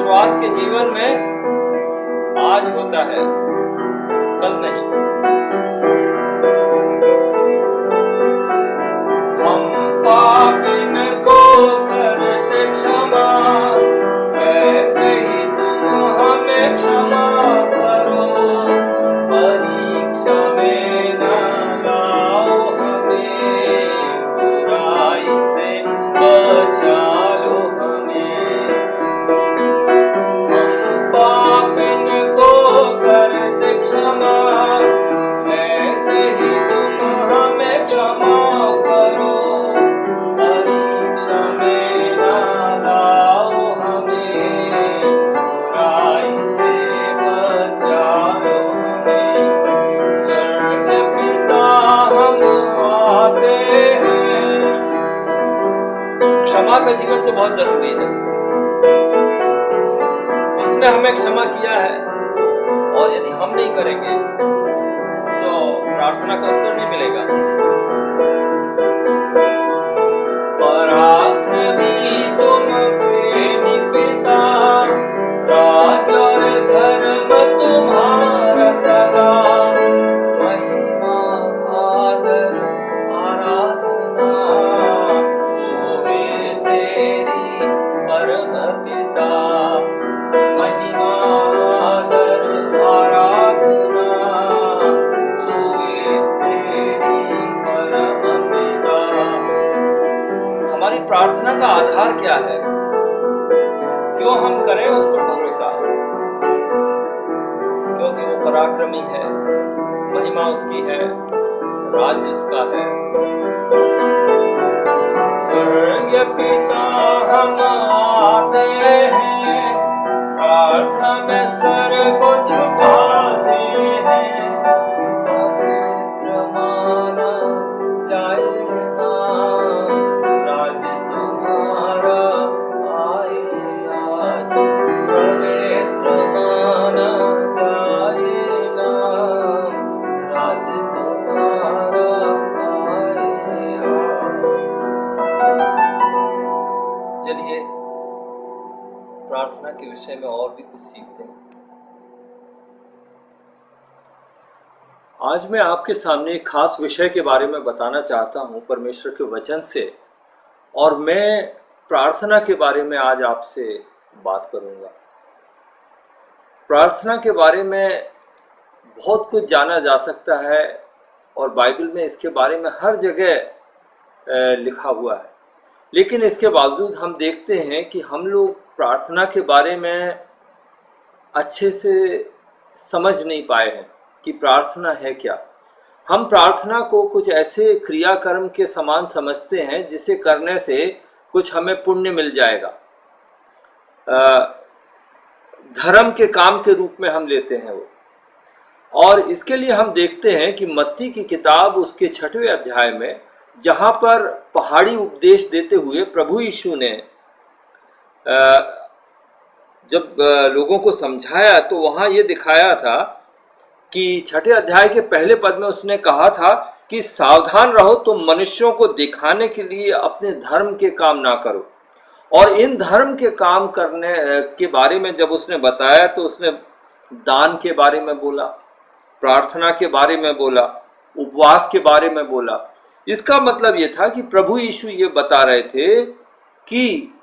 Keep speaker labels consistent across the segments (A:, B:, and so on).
A: विश्वास के जीवन में आज होता है, कल नहीं। हम पापिन को करते क्षमा, ऐसे ही तुम हमें क्षमा करो। परीक्षा में न लाओ हमें, बुराई से बचा लो हमें। हम पापिन को करते क्षमा, ऐसे ही तुम हमें क्षमा करो। परीक्षा में न लाओ हमें, बुराई से बचा लो हमें। स्वर्ग पिता हम आते हैं। क्षमा का जीवन तो बहुत जरूरी है। उसने हमें क्षमा किया है, और यदि हम नहीं करेंगे तो प्रार्थना का उत्तर नहीं मिलेगा। पराक्रमी तुम प्रेमी पिता, राज और धर्म तुम्हारा सदा। महिमा आदर आराधना होवे तेरी परम पिता। महिमा आदर आराधना होवे तेरी परम पिता। हमारी प्रार्थना का आधार क्या है? क्यों हम करें उस पर भरोसा? क्योंकि वो पराक्रमी है, महिमा उसकी है, राज्य उसका है। स्वर्गीय पिता हम आते हैं, प्रार्थना में सर को झुकाते हैं। पवित्र माना जाए नाम, राज्य तुम्हारा आए आज। पवित्र माना जाए नाम, राज्य तुम्हारा आए आज। चलिए प्रार्थना के विषय में और भी कुछ सीखते हैं। आज मैं आपके सामने एक खास विषय के बारे में बताना चाहता हूं परमेश्वर के वचन से, और मैं प्रार्थना के बारे में आज आपसे बात करूंगा। प्रार्थना के बारे में बहुत कुछ जाना जा सकता है, और बाइबल में इसके बारे में हर जगह लिखा हुआ है। लेकिन इसके बावजूद हम देखते हैं कि हम लोग प्रार्थना के बारे में अच्छे से समझ नहीं पाए हैं कि प्रार्थना है क्या। हम प्रार्थना को कुछ ऐसे क्रियाकर्म के समान समझते हैं जिसे करने से कुछ हमें पुण्य मिल जाएगा। धर्म के काम के रूप में हम लेते हैं वो। और इसके लिए हम देखते हैं कि मत्ती की किताब उसके 6वें अध्याय में, जहाँ पर पहाड़ी उपदेश देते हुए प्रभु यीशु ने जब लोगों को समझाया, तो वहाँ ये दिखाया था कि 6ठे अध्याय के पहले पद में उसने कहा था कि सावधान रहो, तुम मनुष्यों को दिखाने के लिए अपने धर्म के काम ना करो। और इन धर्म के काम करने के बारे में जब उसने बताया, तो उसने दान के बारे में बोला, प्रार्थना के बारे में बोला, उपवास के बारे में बोला। इसका मतलब ये था कि प्रभु यीशु ये बता रहे थे कि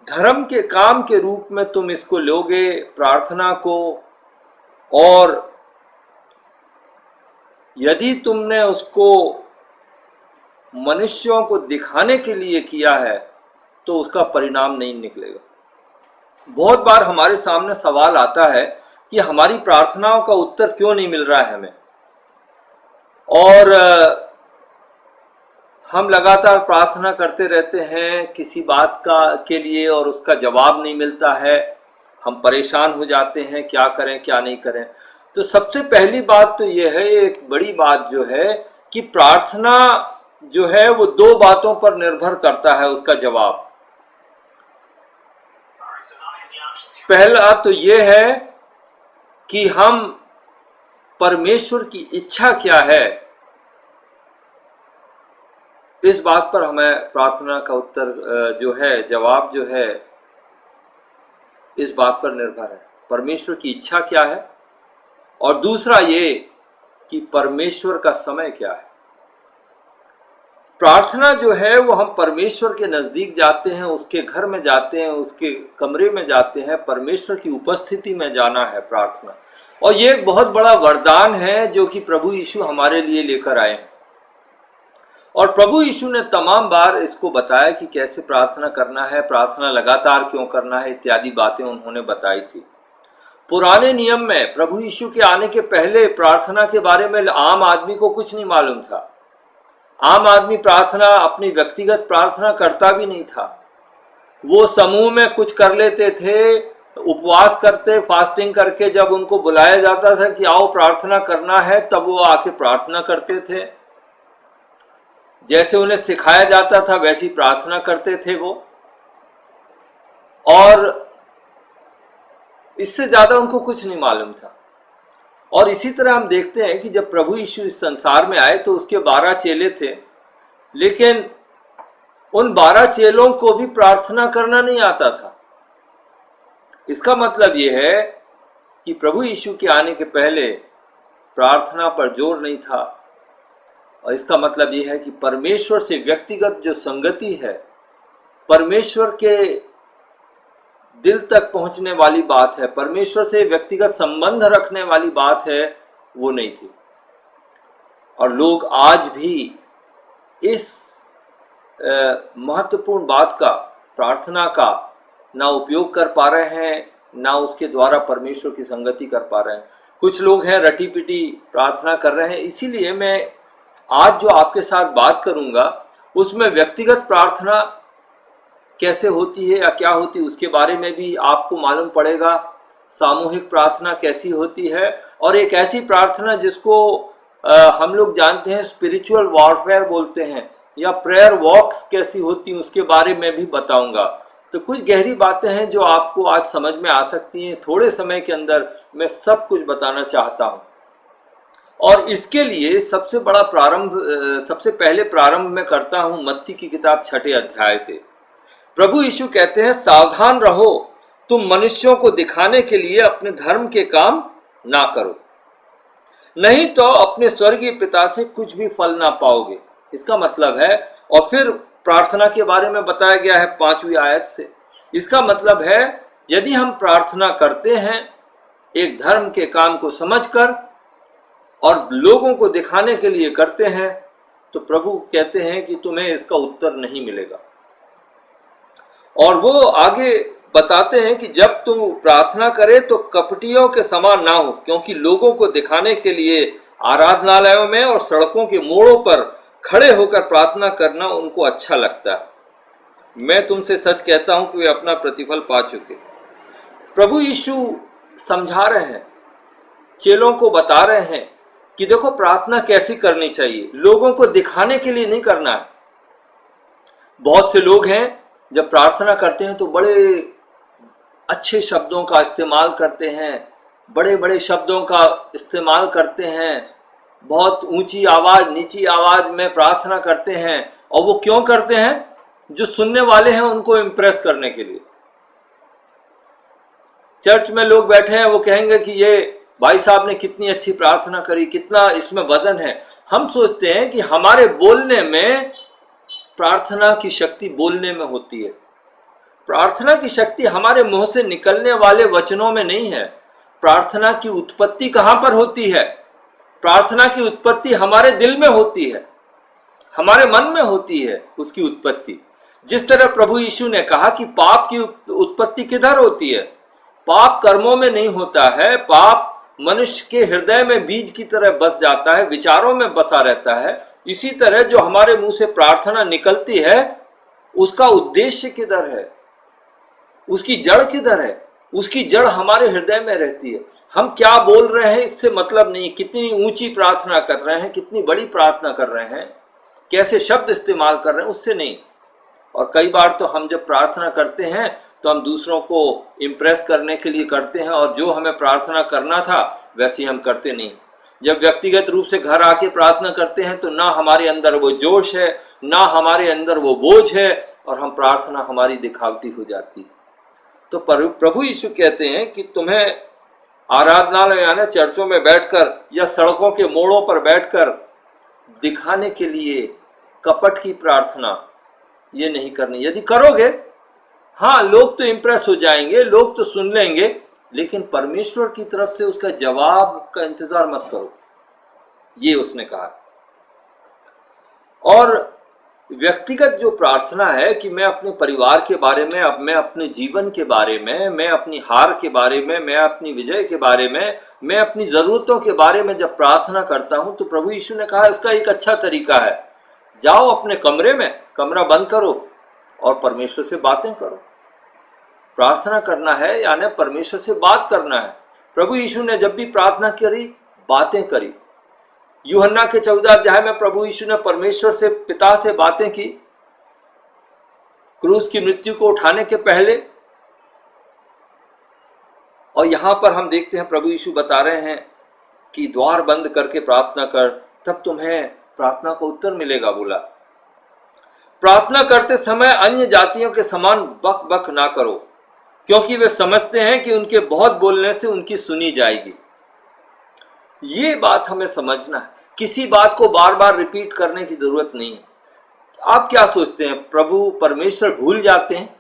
A: धर्म के काम के रूप में तुम इसको लोगे, प्रार्थना को, और यदि तुमने उसको मनुष्यों को दिखाने के लिए किया है तो उसका परिणाम नहीं निकलेगा। बहुत बार हमारे सामने सवाल आता है कि हमारी प्रार्थनाओं का उत्तर क्यों नहीं मिल रहा है हमें, और हम लगातार प्रार्थना करते रहते हैं किसी बात के लिए, और उसका जवाब नहीं मिलता है। हम परेशान हो जाते हैं, क्या करें क्या नहीं करें। तो सबसे पहली बात तो यह है, एक बड़ी बात जो है, कि प्रार्थना जो है वो 2 बातों पर निर्भर करता है उसका जवाब। पहला तो यह है कि हम परमेश्वर की इच्छा क्या है, इस बात पर हमें प्रार्थना का उत्तर जो है, जवाब जो है, इस बात पर निर्भर है परमेश्वर की इच्छा क्या है, और दूसरा ये कि परमेश्वर का समय क्या है। प्रार्थना जो है वो हम परमेश्वर के नज़दीक जाते हैं, उसके घर में जाते हैं, उसके कमरे में जाते हैं, परमेश्वर की उपस्थिति में जाना है प्रार्थना। और ये एक बहुत बड़ा वरदान है जो कि प्रभु यीशु हमारे लिए लेकर आए हैं। और प्रभु यीशु ने तमाम बार इसको बताया कि कैसे प्रार्थना करना है, प्रार्थना लगातार क्यों करना है, इत्यादि बातें उन्होंने बताई थी। पुराने नियम में प्रभु यीशु के आने के पहले प्रार्थना के बारे में आम आदमी को कुछ नहीं मालूम था। आम आदमी प्रार्थना, अपनी व्यक्तिगत प्रार्थना करता भी नहीं था। वो समूह में कुछ कर लेते थे, उपवास करते, फास्टिंग करके जब उनको बुलाया जाता था कि आओ प्रार्थना करना है, तब वो आके प्रार्थना करते थे। जैसे उन्हें सिखाया जाता था वैसी प्रार्थना करते थे वो, और इससे ज्यादा उनको कुछ नहीं मालूम था। और इसी तरह हम देखते हैं कि जब प्रभु यीशु इस संसार में आए तो उसके 12 चेले थे, लेकिन उन 12 चेलों को भी प्रार्थना करना नहीं आता था। इसका मतलब यह है कि प्रभु यीशु के आने के पहले प्रार्थना पर जोर नहीं था। और इसका मतलब यह है कि परमेश्वर से व्यक्तिगत जो संगति है, परमेश्वर के दिल तक पहुंचने वाली बात है, परमेश्वर से व्यक्तिगत संबंध रखने वाली बात है, वो नहीं थी। और लोग आज भी इस महत्वपूर्ण बात का, प्रार्थना का ना उपयोग कर पा रहे हैं, ना उसके द्वारा परमेश्वर की संगति कर पा रहे हैं। कुछ लोग हैं रटी पिटी प्रार्थना कर रहे हैं। इसीलिए मैं आज जो आपके साथ बात करूंगा उसमें व्यक्तिगत प्रार्थना कैसे होती है या क्या होती है उसके बारे में भी आपको मालूम पड़ेगा। सामूहिक प्रार्थना कैसी होती है, और एक ऐसी प्रार्थना जिसको हम लोग जानते हैं स्पिरिचुअल वॉरफेयर बोलते हैं, या प्रेयर वॉक्स कैसी होती हैं उसके बारे में भी बताऊंगा। तो कुछ गहरी बातें हैं जो आपको आज समझ में आ सकती हैं। थोड़े समय के अंदर मैं सब कुछ बताना चाहता हूं। और इसके लिए सबसे पहले प्रारंभ मैं करता हूं मत्ती की किताब 6 अध्याय से। प्रभु यीशु कहते हैं, सावधान रहो, तुम मनुष्यों को दिखाने के लिए अपने धर्म के काम ना करो, नहीं तो अपने स्वर्गीय पिता से कुछ भी फल ना पाओगे। इसका मतलब है, और फिर प्रार्थना के बारे में बताया गया है 5वीं आयत से। इसका मतलब है यदि हम प्रार्थना करते हैं एक धर्म के काम को समझकर और लोगों को दिखाने के लिए करते हैं, तो प्रभु कहते हैं कि तुम्हें इसका उत्तर नहीं मिलेगा। और वो आगे बताते हैं कि जब तुम प्रार्थना करे तो कपटियों के समान ना हो, क्योंकि लोगों को दिखाने के लिए आराधनालयों में और सड़कों के मोड़ों पर खड़े होकर प्रार्थना करना उनको अच्छा लगता है। मैं तुमसे सच कहता हूं कि वे अपना प्रतिफल पा चुके। प्रभु यीशु समझा रहे हैं, चेलों को बता रहे हैं कि देखो प्रार्थना कैसी करनी चाहिए, लोगों को दिखाने के लिए नहीं करना है। बहुत से लोग हैं जब प्रार्थना करते हैं तो बड़े अच्छे शब्दों का इस्तेमाल करते हैं, बड़े बड़े शब्दों का इस्तेमाल करते हैं, बहुत ऊंची आवाज नीची आवाज में प्रार्थना करते हैं। और वो क्यों करते हैं? जो सुनने वाले हैं उनको इम्प्रेस करने के लिए। चर्च में लोग बैठे हैं, वो कहेंगे कि ये भाई साहब ने कितनी अच्छी प्रार्थना करी, कितना इसमें वजन है। हम सोचते हैं कि हमारे बोलने में, प्रार्थना की शक्ति बोलने में होती है। प्रार्थना की शक्ति हमारे मुंह से निकलने वाले वचनों में नहीं है। प्रार्थना की उत्पत्ति कहां पर होती है? प्रार्थना की उत्पत्ति हमारे दिल में होती है, हमारे मन में होती है उसकी उत्पत्ति। जिस तरह प्रभु यीशु ने कहा कि पाप की उत्पत्ति किधर होती है? पाप कर्मों में नहीं होता है। पाप मनुष्य के हृदय में बीज की तरह बस जाता है, विचारों में बसा रहता है। इसी तरह जो हमारे मुंह से प्रार्थना निकलती है उसका उद्देश्य किधर है, उसकी जड़ किधर है? उसकी जड़ हमारे हृदय में रहती है। हम क्या बोल रहे हैं इससे मतलब नहीं, कितनी ऊंची प्रार्थना कर रहे हैं, कितनी बड़ी प्रार्थना कर रहे हैं, कैसे शब्द इस्तेमाल कर रहे हैं, उससे नहीं। और कई बार तो हम जब प्रार्थना करते हैं तो हम दूसरों को इम्प्रेस करने के लिए करते हैं, और जो हमें प्रार्थना करना था वैसे हम करते नहीं। जब व्यक्तिगत रूप से घर आके प्रार्थना करते हैं तो ना हमारे अंदर वो जोश है, ना हमारे अंदर वो बोझ है, और हम प्रार्थना हमारी दिखावटी हो जाती है। तो प्रभु यीशु कहते हैं कि तुम्हें आराधनालय यानी चर्चों में बैठकर या सड़कों के मोड़ों पर बैठकर दिखाने के लिए कपट की प्रार्थना ये नहीं करनी। यदि करोगे, हाँ, लोग तो इंप्रेस हो जाएंगे, लोग तो सुन लेंगे, लेकिन परमेश्वर की तरफ से उसका जवाब का इंतजार मत करो, ये उसने कहा। और व्यक्तिगत जो प्रार्थना है कि मैं अपने परिवार के बारे में, अब मैं अपने जीवन के बारे में, मैं अपनी हार के बारे में, मैं अपनी विजय के बारे में, मैं अपनी ज़रूरतों के बारे में जब प्रार्थना करता हूं, तो प्रभु यीशु ने कहा इसका एक अच्छा तरीका है, जाओ अपने कमरे में, कमरा बंद करो और परमेश्वर से बातें करो। प्रार्थना करना है यानी परमेश्वर से बात करना है। प्रभु यीशु ने जब भी प्रार्थना करी, बातें करी। यूहन्ना के 14 अध्याय में प्रभु यीशु ने परमेश्वर से, पिता से बातें की क्रूस की मृत्यु को उठाने के पहले। और यहां पर हम देखते हैं प्रभु यीशु बता रहे हैं कि द्वार बंद करके प्रार्थना कर, तब तुम्हें प्रार्थना का उत्तर मिलेगा। बोला प्रार्थना करते समय अन्य जातियों के समान बक बक ना करो, क्योंकि वे समझते हैं कि उनके बहुत बोलने से उनकी सुनी जाएगी। ये बात हमें समझना है, किसी बात को बार बार रिपीट करने की जरूरत नहीं है। आप क्या सोचते हैं, प्रभु परमेश्वर भूल जाते हैं?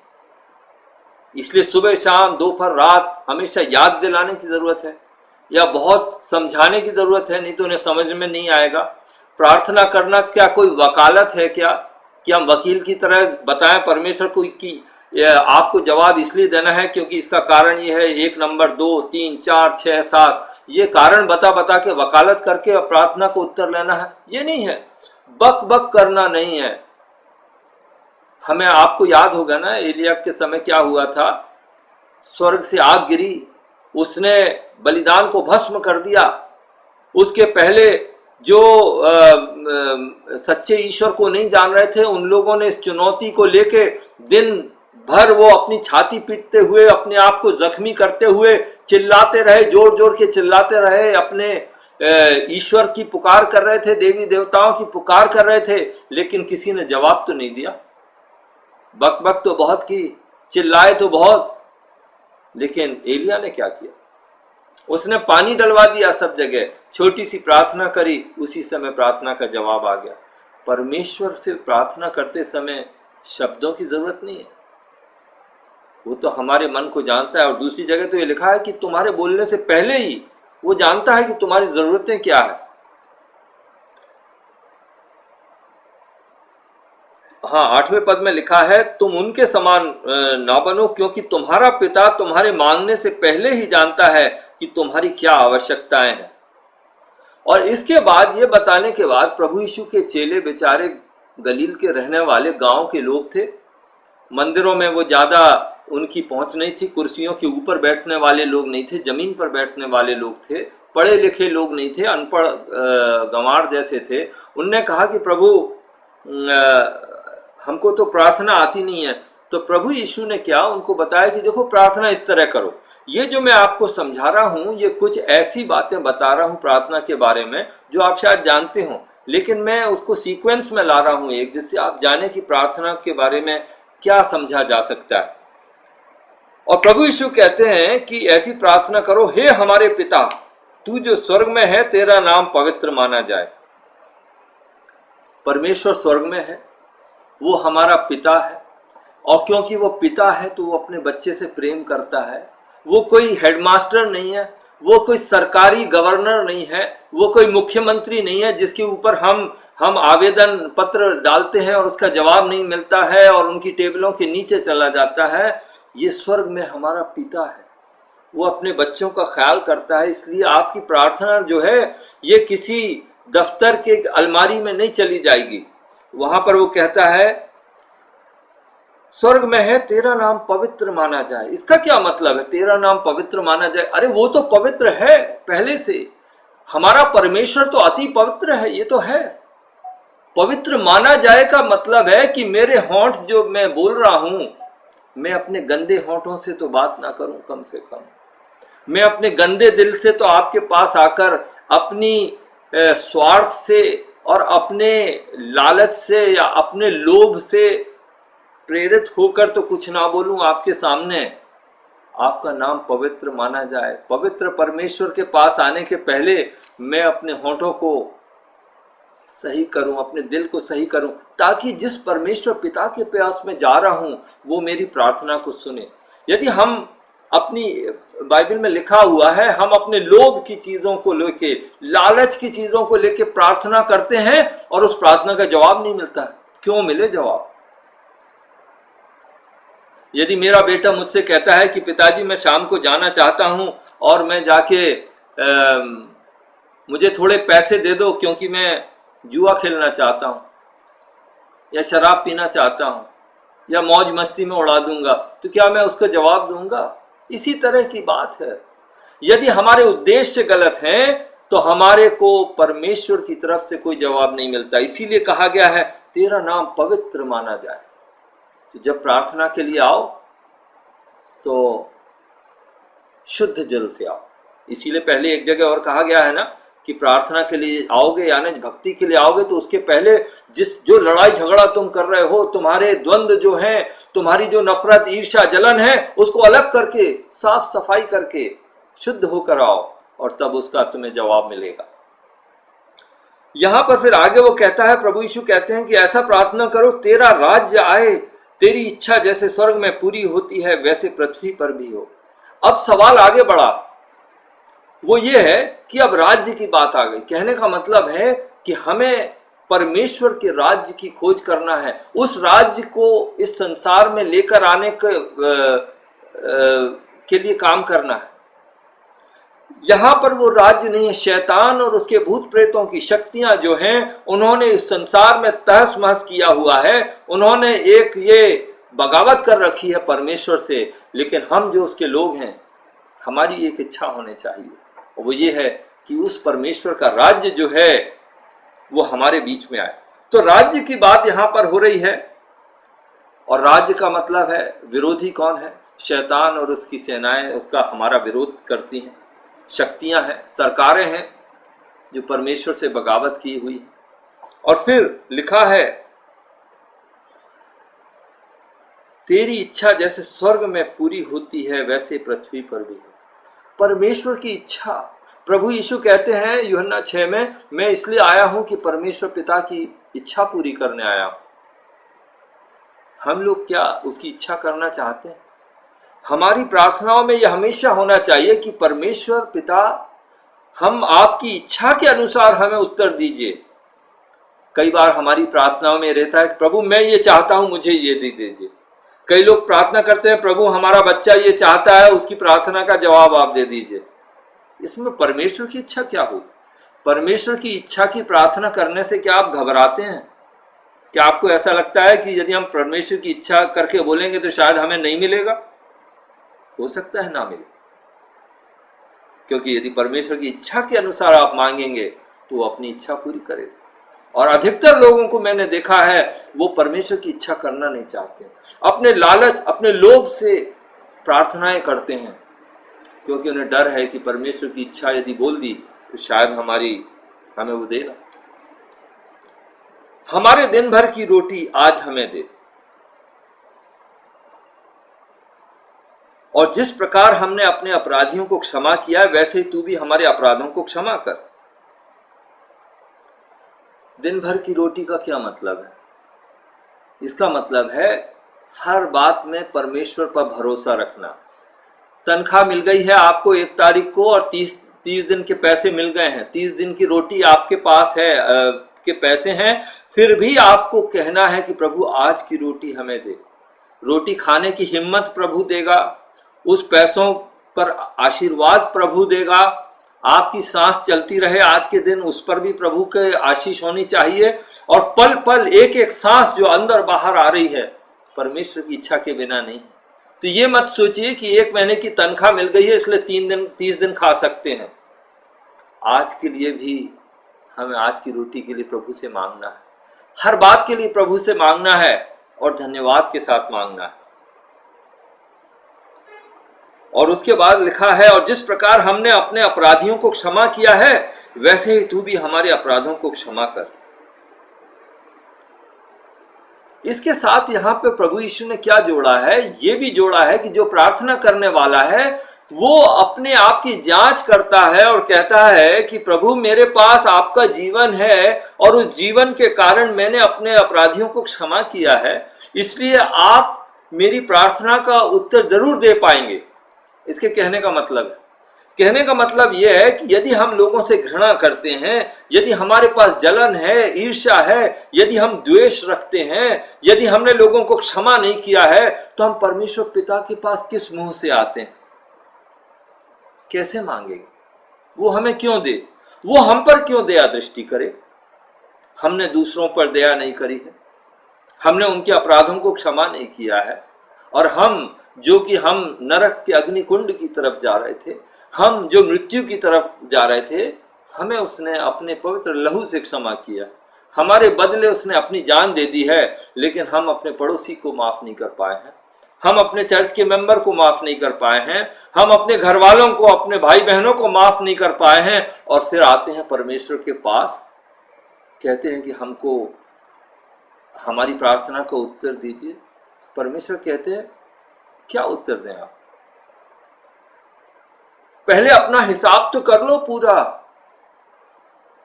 A: इसलिए सुबह शाम दोपहर रात हमेशा याद दिलाने की जरूरत है या बहुत समझाने की जरूरत है? नहीं तो उन्हें समझ में नहीं आएगा। प्रार्थना करना क्या कोई वकालत है क्या, कि हम वकील की तरह बताएं परमेश्वर को कि आपको जवाब इसलिए देना है क्योंकि इसका कारण ये है, 1 नंबर 2 3 4 6 7, ये कारण बता बता के वकालत करके प्रार्थना को उत्तर लेना है? ये नहीं है, बक बक करना नहीं है। हमें, आपको याद होगा ना एलिया के समय क्या हुआ था, स्वर्ग से आग गिरी, उसने बलिदान को भस्म कर दिया। उसके पहले जो सच्चे ईश्वर को नहीं जान रहे थे, उन लोगों ने इस चुनौती को लेके दिन भर वो अपनी छाती पीटते हुए, अपने आप को जख्मी करते हुए चिल्लाते रहे, जोर जोर के चिल्लाते रहे, अपने ईश्वर की पुकार कर रहे थे, देवी देवताओं की पुकार कर रहे थे, लेकिन किसी ने जवाब तो नहीं दिया। बक बक तो बहुत की, चिल्लाए तो बहुत, लेकिन एलिया ने क्या किया? उसने पानी डलवा दिया सब जगह, छोटी सी प्रार्थना करी, उसी समय प्रार्थना का जवाब आ गया। परमेश्वर से प्रार्थना करते समय शब्दों की जरूरत नहीं है, वो तो हमारे मन को जानता है। और दूसरी जगह तो ये लिखा है कि तुम्हारे बोलने से पहले ही वो जानता है कि तुम्हारी जरूरतें क्या है। हाँ, 8वें पद में लिखा है, तुम उनके समान ना बनो, क्योंकि तुम्हारा पिता तुम्हारे मांगने से पहले ही जानता है कि तुम्हारी क्या आवश्यकताएं हैं। और इसके बाद ये बताने के बाद प्रभु यीशु के चेले बेचारे गलील के रहने वाले गांव के लोग थे। मंदिरों में वो ज़्यादा उनकी पहुंच नहीं थी, कुर्सियों के ऊपर बैठने वाले लोग नहीं थे, जमीन पर बैठने वाले लोग थे, पढ़े लिखे लोग नहीं थे, अनपढ़ गंवार जैसे थे। उनने कहा कि प्रभु हमको तो प्रार्थना आती नहीं है। तो प्रभु यीशु ने क्या उनको बताया कि देखो प्रार्थना इस तरह करो। ये जो मैं आपको समझा रहा हूँ, ये कुछ ऐसी बातें बता रहा हूँ प्रार्थना के बारे में जो आप शायद जानते हो, लेकिन मैं उसको सीक्वेंस में ला रहा हूँ एक, जिससे आप जाने कि प्रार्थना के बारे में क्या समझा जा सकता है। और प्रभु यीशु कहते हैं कि ऐसी प्रार्थना करो, हे हमारे पिता, तू जो स्वर्ग में है, तेरा नाम पवित्र माना जाए। परमेश्वर स्वर्ग में है, वो हमारा पिता है, और क्योंकि वो पिता है तो वो अपने बच्चे से प्रेम करता है। वो कोई हेडमास्टर नहीं है, वो कोई सरकारी गवर्नर नहीं है, वो कोई मुख्यमंत्री नहीं है जिसके ऊपर हम आवेदन पत्र डालते हैं और उसका जवाब नहीं मिलता है और उनकी टेबलों के नीचे चला जाता है। ये स्वर्ग में हमारा पिता है, वो अपने बच्चों का ख्याल करता है। इसलिए आपकी प्रार्थना जो है ये किसी दफ्तर के अलमारी में नहीं चली जाएगी। वहां पर वो कहता है स्वर्ग में है, तेरा नाम पवित्र माना जाए। इसका क्या मतलब है तेरा नाम पवित्र माना जाए? अरे वो तो पवित्र है पहले से, हमारा परमेश्वर तो अति पवित्र है, ये तो है। पवित्र माना जाए का मतलब है कि मेरे होंठ जो मैं बोल रहा हूं, मैं अपने गंदे होंठों से तो बात ना करूं, कम से कम मैं अपने गंदे दिल से तो आपके पास आकर अपनी स्वार्थ से और अपने लालच से या अपने लोभ से प्रेरित होकर तो कुछ ना बोलूं आपके सामने। आपका नाम पवित्र माना जाए। पवित्र परमेश्वर के पास आने के पहले मैं अपने होठों को सही करूं, अपने दिल को सही करूं, ताकि जिस परमेश्वर पिता के पास में जा रहा हूं वो मेरी प्रार्थना को सुने। यदि हम अपनी बाइबल में लिखा हुआ है, हम अपने लोभ की चीजों को लेके, लालच की चीजों को लेके प्रार्थना करते हैं और उस प्रार्थना का जवाब नहीं मिलता। क्यों मिले जवाब? यदि मेरा बेटा मुझसे कहता है कि पिताजी मैं शाम को जाना चाहता हूं और मैं जाके मुझे थोड़े पैसे दे दो क्योंकि मैं जुआ खेलना चाहता हूं या शराब पीना चाहता हूं या मौज मस्ती में उड़ा दूंगा, तो क्या मैं उसका जवाब दूंगा? इसी तरह की बात है। यदि हमारे उद्देश्य गलत हैं तो हमारे को परमेश्वर की तरफ से कोई जवाब नहीं मिलता। इसीलिए कहा गया है तेरा नाम पवित्र माना जाए। तो जब प्रार्थना के लिए आओ तो शुद्ध जल से आओ। इसीलिए पहले एक जगह और कहा गया है ना कि प्रार्थना के लिए आओगे यानी भक्ति के लिए आओगे तो उसके पहले जो लड़ाई झगड़ा तुम कर रहे हो, तुम्हारे द्वंद्व जो हैं, तुम्हारी जो नफरत ईर्ष्या जलन है, उसको अलग करके साफ सफाई करके शुद्ध होकर आओ और तब उसका तुम्हें जवाब मिलेगा। यहां पर फिर आगे वो कहता है, प्रभु यीशु कहते हैं कि ऐसा प्रार्थना करो तेरा राज्य आए, तेरी इच्छा जैसे स्वर्ग में पूरी होती है वैसे पृथ्वी पर भी हो। अब सवाल आगे बढ़ा, वो ये है कि अब राज्य की बात आ गई। कहने का मतलब है कि हमें परमेश्वर के राज्य की खोज करना है, उस राज्य को इस संसार में लेकर आने के लिए काम करना है। यहां पर वो राज्य नहीं है, शैतान और उसके भूत प्रेतों की शक्तियां जो हैं उन्होंने इस संसार में तहस महस किया हुआ है, उन्होंने एक ये बगावत कर रखी है परमेश्वर से। लेकिन हम जो उसके लोग हैं, हमारी एक इच्छा होनी चाहिए, और वो ये है कि उस परमेश्वर का राज्य जो है वो हमारे बीच में आए। तो राज्य की बात यहां पर हो रही है, और राज्य का मतलब है विरोधी कौन है? शैतान और उसकी सेनाएं उसका हमारा विरोध करती हैं, शक्तियां हैं, सरकारें हैं जो परमेश्वर से बगावत की हुई। और फिर लिखा है तेरी इच्छा जैसे स्वर्ग में पूरी होती है वैसे पृथ्वी पर भी। परमेश्वर की इच्छा, प्रभु यीशु कहते हैं यूहन्ना 6 में, मैं इसलिए आया हूं कि परमेश्वर पिता की इच्छा पूरी करने आया हूं। हम लोग क्या उसकी इच्छा करना चाहते हैं? हमारी प्रार्थनाओं में यह हमेशा होना चाहिए कि परमेश्वर पिता, हम आपकी इच्छा के अनुसार हमें उत्तर दीजिए। कई बार हमारी प्रार्थनाओं में रहता है कि प्रभु मैं ये चाहता हूं, मुझे ये दे दीजिए। कई लोग प्रार्थना करते हैं प्रभु हमारा बच्चा ये चाहता है, उसकी प्रार्थना का जवाब आप दे दीजिए। इसमें परमेश्वर की इच्छा क्या हुई? परमेश्वर की इच्छा की प्रार्थना करने से क्या आप घबराते हैं? क्या आपको ऐसा लगता है कि यदि हम परमेश्वर की इच्छा करके बोलेंगे तो शायद हमें नहीं मिलेगा? हो सकता है ना मिले, क्योंकि यदि परमेश्वर की इच्छा के अनुसार आप मांगेंगे तो वो अपनी इच्छा पूरी करेगा। और अधिकतर लोगों को मैंने देखा है वो परमेश्वर की इच्छा करना नहीं चाहते, अपने लालच, अपने लोभ से प्रार्थनाएं करते हैं, क्योंकि उन्हें डर है कि परमेश्वर की इच्छा यदि बोल दी तो शायद हमें वो देना। हमारे दिन भर की रोटी आज हमें दे, और जिस प्रकार हमने अपने अपराधियों को क्षमा किया वैसे ही तू भी हमारे अपराधों को क्षमा कर। दिन भर की रोटी का क्या मतलब है? इसका मतलब है हर बात में परमेश्वर पर भरोसा रखना। तनख्वाह मिल गई है आपको 1 तारीख को और 30 दिन के पैसे मिल गए हैं, 30 दिन की रोटी आपके पास है, के पैसे हैं, फिर भी आपको कहना है कि प्रभु आज की रोटी हमें दे। रोटी खाने की हिम्मत प्रभु देगा, उस पैसों पर आशीर्वाद प्रभु देगा, आपकी सांस चलती रहे आज के दिन उस पर भी प्रभु के आशीष होनी चाहिए। और पल पल एक एक सांस जो अंदर बाहर आ रही है परमेश्वर की इच्छा के बिना नहीं। तो ये मत सोचिए कि 1 महीने की तनख्वाह मिल गई है इसलिए 30 दिन खा सकते हैं। आज के लिए भी हमें आज की रोटी के लिए प्रभु से मांगना है, हर बात के लिए प्रभु से मांगना है और धन्यवाद के साथ मांगना है। और उसके बाद लिखा है और जिस प्रकार हमने अपने अपराधियों को क्षमा किया है वैसे ही तू भी हमारे अपराधों को क्षमा कर। इसके साथ यहाँ पे प्रभु यीशु ने क्या जोड़ा है, ये भी जोड़ा है कि जो प्रार्थना करने वाला है वो अपने आप की जांच करता है और कहता है कि प्रभु मेरे पास आपका जीवन है और उस जीवन के कारण मैंने अपने अपराधियों को क्षमा किया है, इसलिए आप मेरी प्रार्थना का उत्तर जरूर दे पाएंगे। इसके कहने का मतलब यह है कि यदि हम लोगों से घृणा करते हैं, यदि हमारे पास जलन है, ईर्ष्या है, यदि हम द्वेष रखते हैं, यदि हमने लोगों को क्षमा नहीं किया है, तो हम परमेश्वर पिता के पास किस मुंह से आते हैं, कैसे मांगेंगे? वो हमें क्यों दे, वो हम पर क्यों दया दृष्टि करे? हमने दूसरों पर दया नहीं करी है, हमने उनके अपराधों को क्षमा नहीं किया है, और हम जो कि हम नरक के अग्निकुंड की तरफ जा रहे थे, हम जो मृत्यु की तरफ जा रहे थे, हमें उसने अपने पवित्र लहू से क्षमा किया, हमारे बदले उसने अपनी जान दे दी है। लेकिन हम अपने पड़ोसी को माफ नहीं कर पाए हैं, हम अपने चर्च के मेंबर को माफ नहीं कर पाए हैं, हम अपने घर वालों को, अपने भाई बहनों को माफ नहीं कर पाए हैं, और फिर आते हैं परमेश्वर के पास, कहते हैं कि हमको हमारी प्रार्थना को उत्तर दीजिए। परमेश्वर कहते हैं क्या उत्तर दें आप? पहले अपना हिसाब तो कर लो पूरा,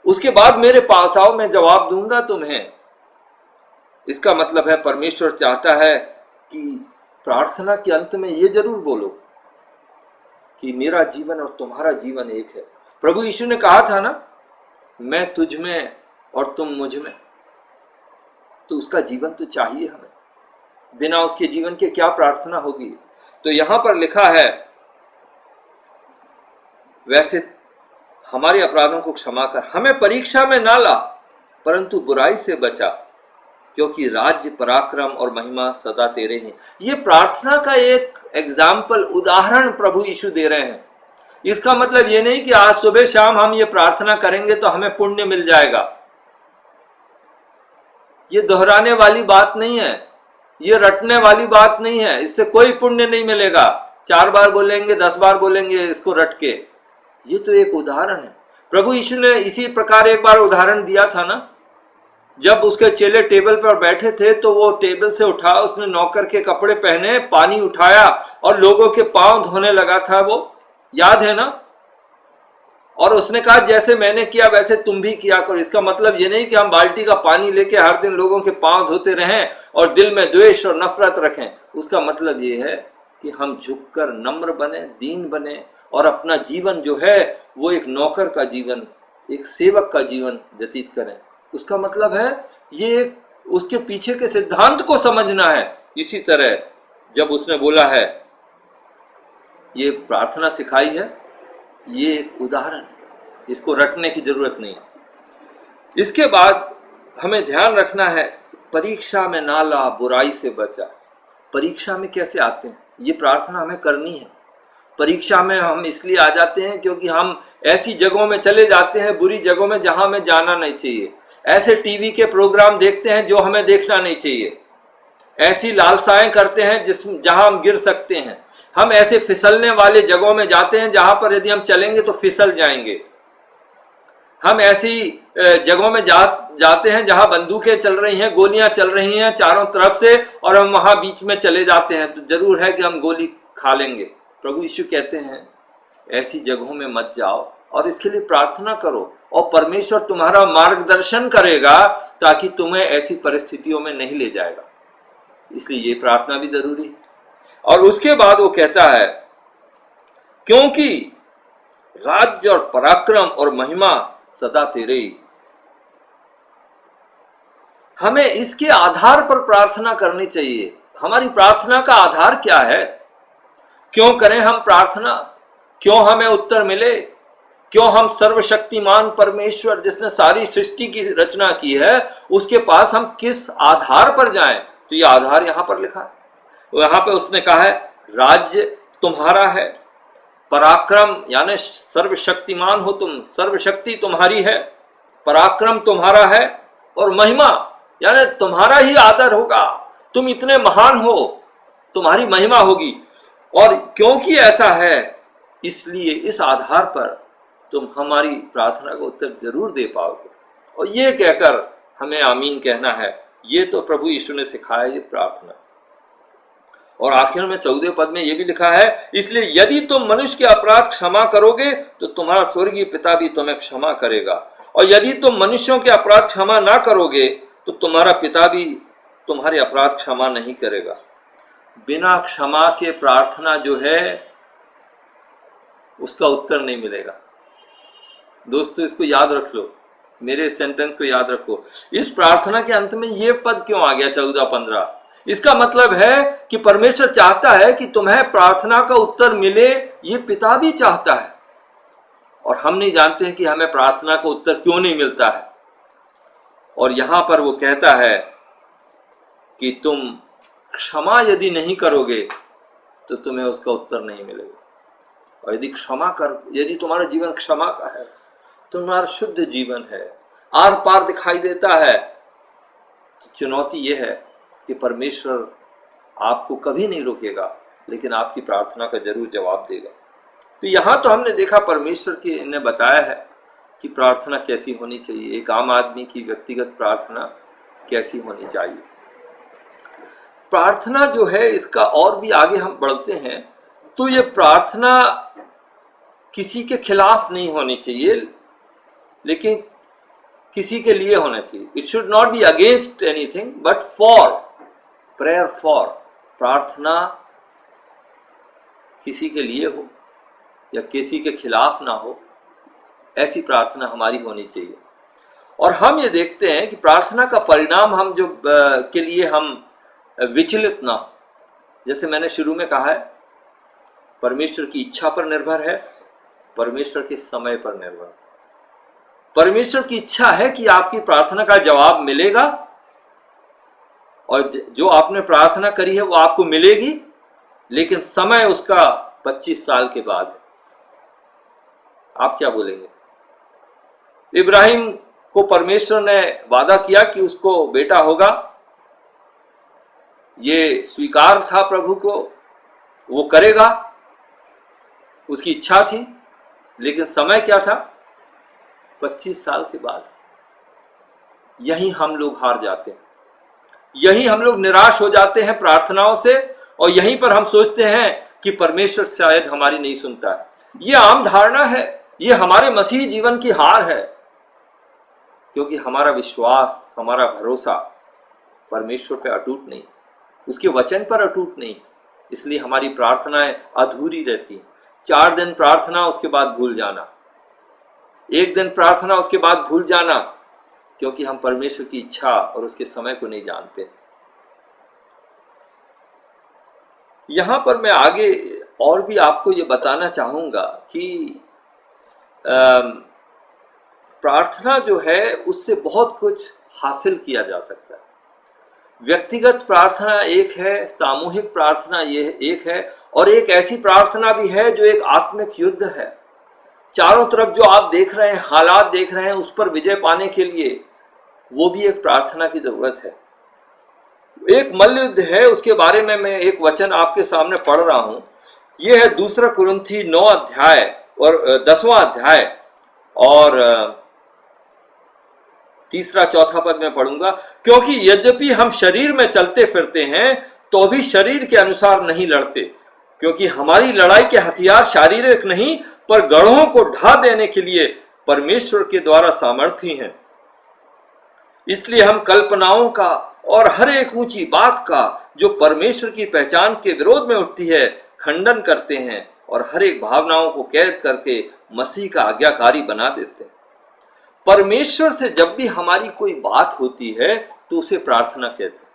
A: उसके बाद मेरे पास आओ, मैं जवाब दूंगा तुम्हें। इसका मतलब है परमेश्वर चाहता है कि प्रार्थना के अंत में ये जरूर बोलो कि मेरा जीवन और तुम्हारा जीवन एक है। प्रभु यीशु ने कहा था ना, मैं तुझ में और तुम मुझ में, तो उसका जीवन तो चाहिए हमें, बिना उसके जीवन के क्या प्रार्थना होगी? तो यहां पर लिखा है, वैसे हमारे अपराधों को क्षमा कर, हमें परीक्षा में ना ला, परंतु बुराई से बचा, क्योंकि राज्य, पराक्रम और महिमा सदा तेरे हैं। ये प्रार्थना का एक एग्जाम्पल, उदाहरण प्रभु यीशु दे रहे हैं। इसका मतलब ये नहीं कि आज सुबह शाम हम ये प्रार्थना करेंगे तो हमें पुण्य मिल जाएगा। ये दोहराने वाली बात नहीं है, ये रटने वाली बात नहीं है, इससे कोई पुण्य नहीं मिलेगा। 4 बार बोलेंगे, 10 बार बोलेंगे इसको रट के, ये तो एक उदाहरण है। प्रभु यीशु ने इसी प्रकार एक बार उदाहरण दिया था ना, जब उसके चेले टेबल पर बैठे थे तो वो टेबल से उठा, उसने नौकर के कपड़े पहने, पानी उठाया और लोगों के पांव धोने लगा था, वो याद है ना? और उसने कहा जैसे मैंने किया वैसे तुम भी किया करो। इसका मतलब ये नहीं कि हम बाल्टी का पानी लेके हर दिन लोगों के पांव धोते रहें और दिल में द्वेष और नफरत रखें। उसका मतलब ये है कि हम झुककर नम्र बने, दीन बने, और अपना जीवन जो है वो एक नौकर का जीवन, एक सेवक का जीवन व्यतीत करें। उसका मतलब है ये उसके पीछे के सिद्धांत को समझना है। इसी तरह जब उसने बोला है ये प्रार्थना सिखाई है, ये एक उदाहरण है, इसको रटने की जरूरत नहीं। इसके बाद हमें ध्यान रखना है, परीक्षा में ना ला, बुराई से बचा। परीक्षा में कैसे आते हैं? ये प्रार्थना हमें करनी है। परीक्षा में हम इसलिए आ जाते हैं क्योंकि हम ऐसी जगहों में चले जाते हैं, बुरी जगहों में, जहां हमें जाना नहीं चाहिए। ऐसे टीवी के प्रोग्राम देखते हैं जो हमें देखना नहीं चाहिए। ऐसी लालसाएं करते हैं जहां हम गिर सकते हैं। हम ऐसे फिसलने वाले जगहों में जाते हैं जहां पर यदि हम चलेंगे तो फिसल जाएंगे। हम ऐसी जगहों में जाते हैं जहां बंदूकें चल रही हैं, गोलियां चल रही हैं चारों तरफ से, और हम वहां बीच में चले जाते हैं तो जरूर है कि हम गोली खा लेंगे। प्रभु यीशु कहते हैं ऐसी जगहों में मत जाओ और इसके लिए प्रार्थना करो, और परमेश्वर तुम्हारा मार्गदर्शन करेगा ताकि तुम्हें ऐसी परिस्थितियों में नहीं ले जाएगा। इसलिए ये प्रार्थना भी जरूरी है। और उसके बाद वो कहता है, क्योंकि राज्य और पराक्रम और महिमा सदा तेरे ही। हमें इसके आधार पर प्रार्थना करनी चाहिए। हमारी प्रार्थना का आधार क्या है? क्यों करें हम प्रार्थना? क्यों हमें उत्तर मिले? क्यों हम सर्वशक्तिमान परमेश्वर जिसने सारी सृष्टि की रचना की है उसके पास हम किस आधार पर जाएं? तो ये आधार यहां पर लिखा है। यहां पे उसने कहा है राज्य तुम्हारा है, पराक्रम यानी सर्वशक्तिमान हो तुम, सर्वशक्ति तुम्हारी है, पराक्रम तुम्हारा है, और महिमा यानी तुम्हारा ही आदर होगा, तुम इतने महान हो, तुम्हारी महिमा होगी। और क्योंकि ऐसा है इसलिए इस आधार पर तुम हमारी प्रार्थना का उत्तर जरूर दे पाओगे। और ये कहकर हमें आमीन कहना है। ये तो प्रभु यीशु ने सिखाया ये प्रार्थना। और आखिर में 14वें पद में ये भी लिखा है, इसलिए यदि तुम मनुष्य के अपराध क्षमा करोगे तो तुम्हारा स्वर्गीय पिता भी तुम्हें क्षमा करेगा, और यदि तुम मनुष्यों के अपराध क्षमा ना करोगे तो तुम्हारा पिता भी तुम्हारे अपराध क्षमा नहीं करेगा। बिना क्षमा के प्रार्थना जो है उसका उत्तर नहीं मिलेगा। दोस्तों इसको याद रख लो, मेरे सेंटेंस को याद रखो। इस प्रार्थना के अंत में ये पद क्यों आ गया 14-15? इसका मतलब है कि परमेश्वर चाहता है कि तुम्हें प्रार्थना का उत्तर मिले, ये पिता भी चाहता है। और हम नहीं जानते हैं कि हमें प्रार्थना का उत्तर क्यों नहीं मिलता है। और यहां पर वो कहता है कि तुम क्षमा यदि नहीं करोगे तो तुम्हें उसका उत्तर नहीं मिलेगा। और यदि तुम्हारा जीवन क्षमा का है, तुम्हारा शुद्ध जीवन है, आर पार दिखाई देता है, तो चुनौती यह है कि परमेश्वर आपको कभी नहीं रोकेगा, लेकिन आपकी प्रार्थना का जरूर जवाब देगा। तो यहाँ तो हमने देखा परमेश्वर ने बताया है कि प्रार्थना कैसी होनी चाहिए, एक आम आदमी की व्यक्तिगत प्रार्थना कैसी होनी चाहिए। प्रार्थना जो है इसका और भी आगे हम बढ़ते हैं तो ये प्रार्थना किसी के खिलाफ नहीं होनी चाहिए, लेकिन किसी के लिए होना चाहिए। It should not be against anything but for prayer for. प्रार्थना किसी के लिए हो या किसी के खिलाफ ना हो, ऐसी प्रार्थना हमारी होनी चाहिए। और हम ये देखते हैं कि प्रार्थना का परिणाम हम जो के लिए हम विचलित ना हो। जैसे मैंने शुरू में कहा है, परमेश्वर की इच्छा पर निर्भर है, परमेश्वर के समय पर निर्भर है। परमेश्वर की इच्छा है कि आपकी प्रार्थना का जवाब मिलेगा, और जो आपने प्रार्थना करी है वो आपको मिलेगी, लेकिन समय उसका 25 साल के बाद है। आप क्या बोलेंगे? इब्राहिम को परमेश्वर ने वादा किया कि उसको बेटा होगा, ये स्वीकार था प्रभु को, वो करेगा, उसकी इच्छा थी, लेकिन समय क्या था? 25 साल के बाद। यही हम लोग हार जाते हैं, यही हम लोग निराश हो जाते हैं प्रार्थनाओं से, और यहीं पर हम सोचते हैं कि परमेश्वर शायद हमारी नहीं सुनता है। ये आम धारणा है, ये हमारे मसीह जीवन की हार है, क्योंकि हमारा विश्वास, हमारा भरोसा परमेश्वर पर अटूट नहीं, उसके वचन पर अटूट नहीं, इसलिए हमारी प्रार्थनाएं अधूरी रहती। 4 दिन प्रार्थना, उसके बाद भूल जाना, 1 दिन प्रार्थना, उसके बाद भूल जाना, क्योंकि हम परमेश्वर की इच्छा और उसके समय को नहीं जानते। यहां पर मैं आगे और भी आपको ये बताना चाहूंगा कि प्रार्थना जो है उससे बहुत कुछ हासिल किया जा सकता है। व्यक्तिगत प्रार्थना एक है, सामूहिक प्रार्थना ये एक है, और एक ऐसी प्रार्थना भी है जो एक आत्मिक युद्ध है। चारों तरफ जो आप देख रहे हैं, हालात देख रहे हैं, उस पर विजय पाने के लिए वो भी एक प्रार्थना की जरूरत है। एक मल्लयुद्ध है, उसके बारे में मैं एक वचन आपके सामने पढ़ रहा हूं। यह है 2 कुरिन्थी 9 अध्याय और 10वां अध्याय और 3-4 पद में पढ़ूंगा। क्योंकि यद्यपि हम शरीर में चलते फिरते हैं तो भी शरीर के अनुसार नहीं लड़ते, क्योंकि हमारी लड़ाई के हथियार शारीरिक नहीं पर गढ़ों को ढा देने के लिए परमेश्वर के द्वारा सामर्थी हैं। इसलिए हम कल्पनाओं का और हर एक ऊंची बात का जो परमेश्वर की पहचान के विरोध में उठती है खंडन करते हैं, और हर एक भावनाओं को कैद करके मसीह का आज्ञाकारी बना देते हैं। परमेश्वर से जब भी हमारी कोई बात होती है तो उसे प्रार्थना कहते हैं।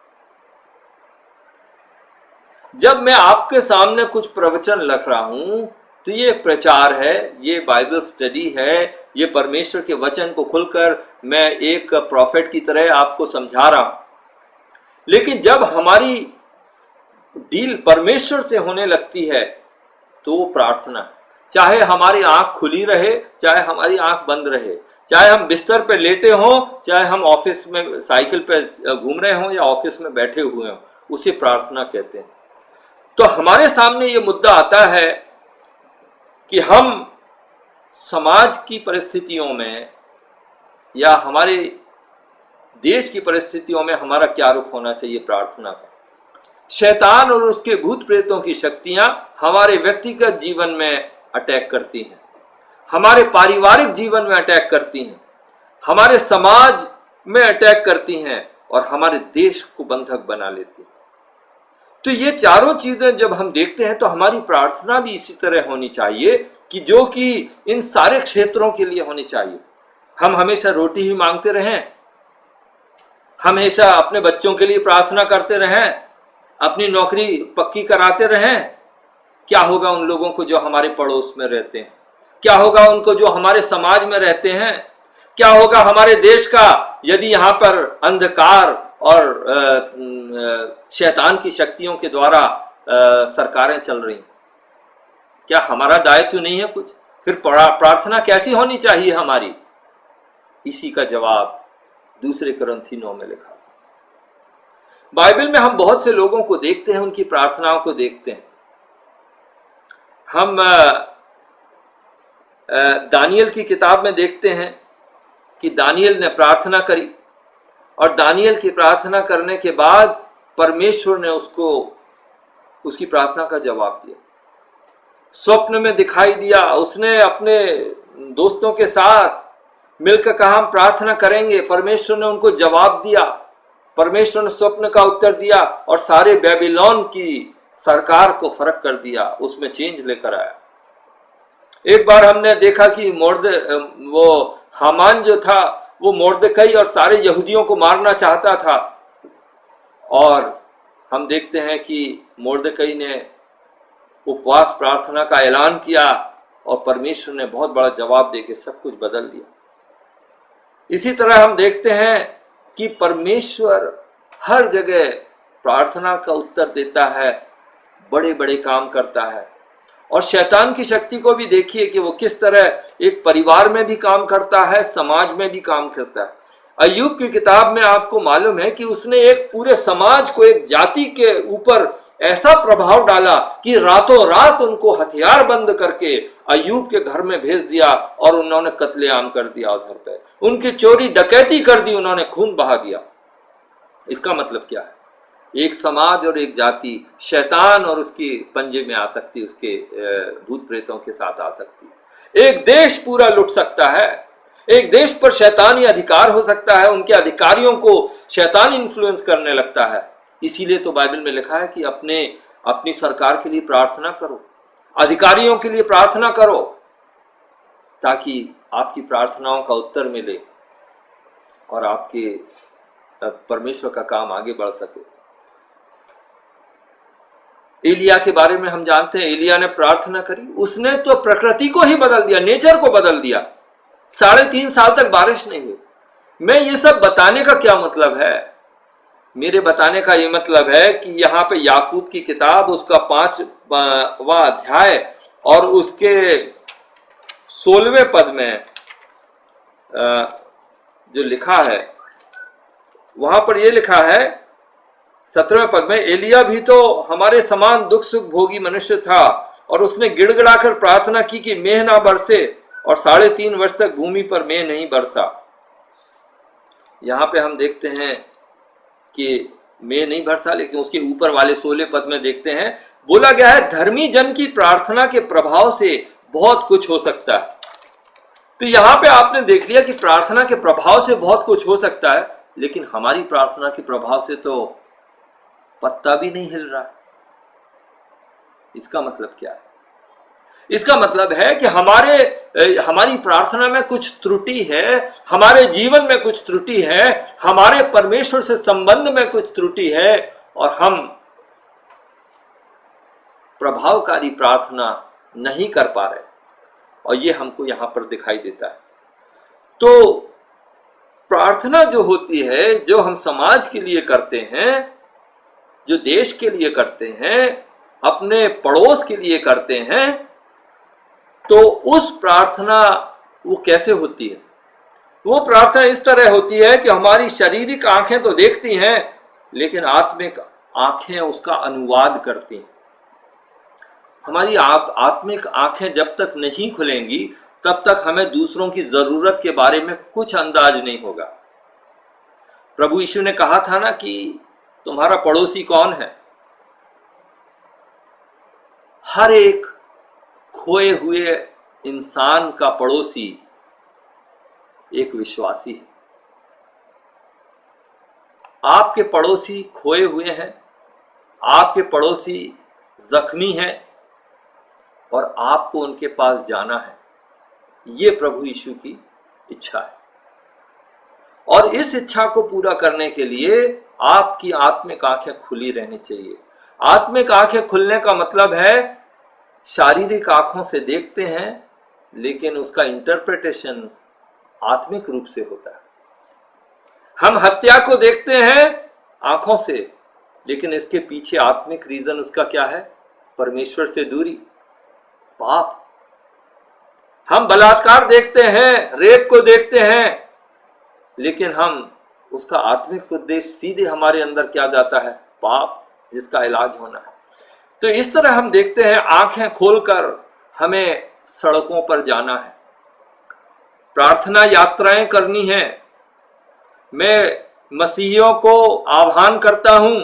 A: जब मैं आपके सामने कुछ प्रवचन लिख रहा हूं तो ये एक प्रचार है, ये बाइबल स्टडी है, ये परमेश्वर के वचन को खुलकर मैं एक प्रॉफिट की तरह आपको समझा रहा हूं। लेकिन जब हमारी डील परमेश्वर से होने लगती है तो वो प्रार्थना है। चाहे हमारी आंख खुली रहे, चाहे हमारी आंख बंद रहे, चाहे हम बिस्तर पे लेटे हों, चाहे हम ऑफिस में साइकिल पे घूम रहे हों या ऑफिस में बैठे हुए हों, उसे प्रार्थना कहते हैं। तो हमारे सामने ये मुद्दा आता है कि हम समाज की परिस्थितियों में या हमारे देश की परिस्थितियों में हमारा क्या रुख होना चाहिए प्रार्थना का। शैतान और उसके भूत प्रेतों की शक्तियां हमारे व्यक्तिगत जीवन में अटैक करती हैं, हमारे पारिवारिक जीवन में अटैक करती हैं, हमारे समाज में अटैक करती हैं और हमारे देश को बंधक बना लेती हैं। तो ये चारों चीजें जब हम देखते हैं तो हमारी प्रार्थना भी इसी तरह होनी चाहिए कि जो कि इन सारे क्षेत्रों के लिए होनी चाहिए। हम हमेशा रोटी ही मांगते रहें, हमेशा अपने बच्चों के लिए प्रार्थना करते रहें, अपनी नौकरी पक्की कराते रहें, क्या होगा उन लोगों को जो हमारे पड़ोस में रहते हैं? क्या होगा उनको जो हमारे समाज में रहते हैं? क्या होगा हमारे देश का यदि यहाँ पर अंधकार और शैतान की शक्तियों के द्वारा सरकारें चल रही? क्या हमारा दायित्व नहीं है कुछ? फिर प्रार्थना कैसी होनी चाहिए हमारी? इसी का जवाब दूसरे कुरिन्थी 9 में लिखा। बाइबल में हम बहुत से लोगों को देखते हैं, उनकी प्रार्थनाओं को देखते हैं। हम दानियल की किताब में देखते हैं कि दानियल ने प्रार्थना करी और दानियल की प्रार्थना करने के बाद परमेश्वर ने उसको उसकी प्रार्थना का जवाब दिया। स्वप्न में दिखाई दिया, उसने अपने दोस्तों के साथ मिलकर कहा हम प्रार्थना करेंगे। परमेश्वर ने उनको जवाब दिया, परमेश्वर ने स्वप्न का उत्तर दिया और सारे बेबीलोन की सरकार को फर्क कर दिया, उसमें चेंज लेकर आया। एक बार हमने देखा कि वो हामान जो था वो मोर्देकई और सारे यहूदियों को मारना चाहता था और हम देखते हैं कि मोर्देकई ने उपवास प्रार्थना का ऐलान किया और परमेश्वर ने बहुत बड़ा जवाब देके सब कुछ बदल दिया। इसी तरह हम देखते हैं कि परमेश्वर हर जगह प्रार्थना का उत्तर देता है, बड़े बड़े काम करता है। और शैतान की शक्ति को भी देखिए कि वो किस तरह एक परिवार में भी काम करता है, समाज में भी काम करता है। अय्यूब की किताब में आपको मालूम है कि उसने एक पूरे समाज को, एक जाति के ऊपर ऐसा प्रभाव डाला कि रातों रात उनको हथियार बंद करके अय्यूब के घर में भेज दिया और उन्होंने कत्लेआम कर दिया। उधर पे उनकी चोरी डकैती कर दी, उन्होंने खून बहा दिया। इसका मतलब क्या है? एक समाज और एक जाति शैतान और उसके पंजे में आ सकती, उसके भूत प्रेतों के साथ आ सकती। एक देश पूरा लुट सकता है, एक देश पर शैतानी अधिकार हो सकता है, उनके अधिकारियों को शैतान इन्फ्लुएंस करने लगता है। इसीलिए तो बाइबल में लिखा है कि अपनी सरकार के लिए प्रार्थना करो, अधिकारियों के लिए प्रार्थना करो, ताकि आपकी प्रार्थनाओं का उत्तर मिले और आपके परमेश्वर का काम आगे बढ़ सके। एलिया के बारे में हम जानते हैं, एलिया ने प्रार्थना करी, उसने तो प्रकृति को ही बदल दिया, नेचर को बदल दिया। 3.5 साल तक बारिश नहीं हुई। मैं ये सब बताने का क्या मतलब है? मेरे बताने का ये मतलब है कि यहाँ पे याकूब की किताब उसका 5वां अध्याय और उसके 16वें पद में जो लिखा है, वहां पर यह लिखा है 17वें पद में, एलिया भी तो हमारे समान दुख सुख भोगी मनुष्य था और उसने गिड़गिड़ाकर प्रार्थना की कि मेघ ना बरसे, और 3.5 वर्ष तक भूमि पर मेघ नहीं बरसा। यहां पे हम देखते हैं कि मेघ नहीं बरसा, लेकिन उसके ऊपर वाले 16 पद में देखते हैं बोला गया है धर्मी जन की प्रार्थना के प्रभाव से बहुत कुछ हो सकता है। तो यहां पे आपने देख लिया कि प्रार्थना के प्रभाव से बहुत कुछ हो सकता है, लेकिन हमारी प्रार्थना के प्रभाव से तो पत्ता भी नहीं हिल रहा। इसका मतलब क्या है? इसका मतलब है कि हमारी प्रार्थना में कुछ त्रुटि है, हमारे जीवन में कुछ त्रुटि है, हमारे परमेश्वर से संबंध में कुछ त्रुटि है और हम प्रभावकारी प्रार्थना नहीं कर पा रहे, और ये हमको यहां पर दिखाई देता है। तो प्रार्थना जो होती है, जो हम समाज के लिए करते हैं, जो देश के लिए करते हैं, अपने पड़ोस के लिए करते हैं, तो उस प्रार्थना वो कैसे होती है? वो प्रार्थना इस तरह होती है कि हमारी शारीरिक आंखें तो देखती हैं, लेकिन आत्मिक आंखें उसका अनुवाद करती हैं। हमारी आत्मिक आंखें जब तक नहीं खुलेंगी तब तक हमें दूसरों की जरूरत के बारे में कुछ अंदाज नहीं होगा। प्रभु यीशु ने कहा था ना कि तुम्हारा पड़ोसी कौन है। हर एक खोए हुए इंसान का पड़ोसी एक विश्वासी है। आपके पड़ोसी खोए हुए हैं, आपके पड़ोसी जख्मी हैं और आपको उनके पास जाना है। ये प्रभु यीशु की इच्छा है और इस इच्छा को पूरा करने के लिए आपकी आत्मिक आंखें खुली रहनी चाहिए। आत्मिक आंखें खुलने का मतलब है शारीरिक आंखों से देखते हैं लेकिन उसका इंटरप्रिटेशन आत्मिक रूप से होता है। हम हत्या को देखते हैं आंखों से लेकिन इसके पीछे आत्मिक रीजन उसका क्या है? परमेश्वर से दूरी, पाप। हम बलात्कार देखते हैं, रेप को देखते हैं लेकिन हम उसका आत्मिक उद्देश्य सीधे हमारे अंदर क्या जाता है? पाप, जिसका इलाज होना है। तो इस तरह हम देखते हैं आंखें खोलकर हमें सड़कों पर जाना है, प्रार्थना यात्राएं करनी है। मैं मसीहियों को आह्वान करता हूं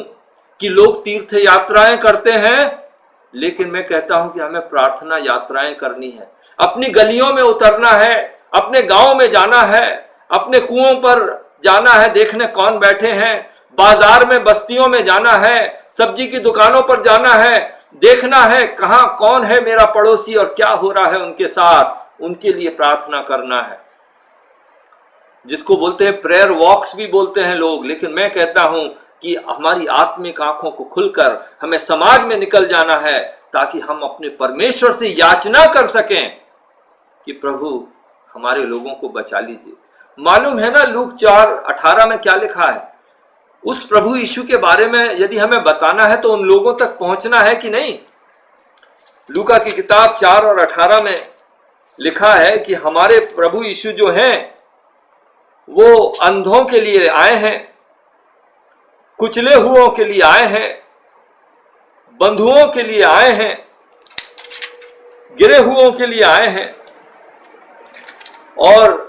A: कि लोग तीर्थ यात्राएं करते हैं लेकिन मैं कहता हूं कि हमें प्रार्थना यात्राएं करनी है। अपनी गलियों में उतरना है, अपने गांव में जाना है, अपने कुओं पर जाना है देखने कौन बैठे हैं, बाजार में बस्तियों में जाना है, सब्जी की दुकानों पर जाना है, देखना है कहां कौन है मेरा पड़ोसी और क्या हो रहा है उनके साथ, उनके लिए प्रार्थना करना है। जिसको बोलते हैं प्रेयर वॉक्स भी बोलते हैं लोग, लेकिन मैं कहता हूं कि हमारी आत्मिक आंखों को खुलकर हमें समाज में निकल जाना है ताकि हम अपने परमेश्वर से याचना कर सकें कि प्रभु हमारे लोगों को बचा लीजिए। मालूम है ना लूक 4:18 में क्या लिखा है? उस प्रभु यीशु के बारे में यदि हमें बताना है तो उन लोगों तक पहुंचना है कि नहीं। लूका की किताब 4:18 में लिखा है कि हमारे प्रभु यीशु जो हैं वो अंधों के लिए आए हैं, कुचले हुओं के लिए आए हैं, बंधुओं के लिए आए हैं, गिरे हुओं के लिए आए हैं और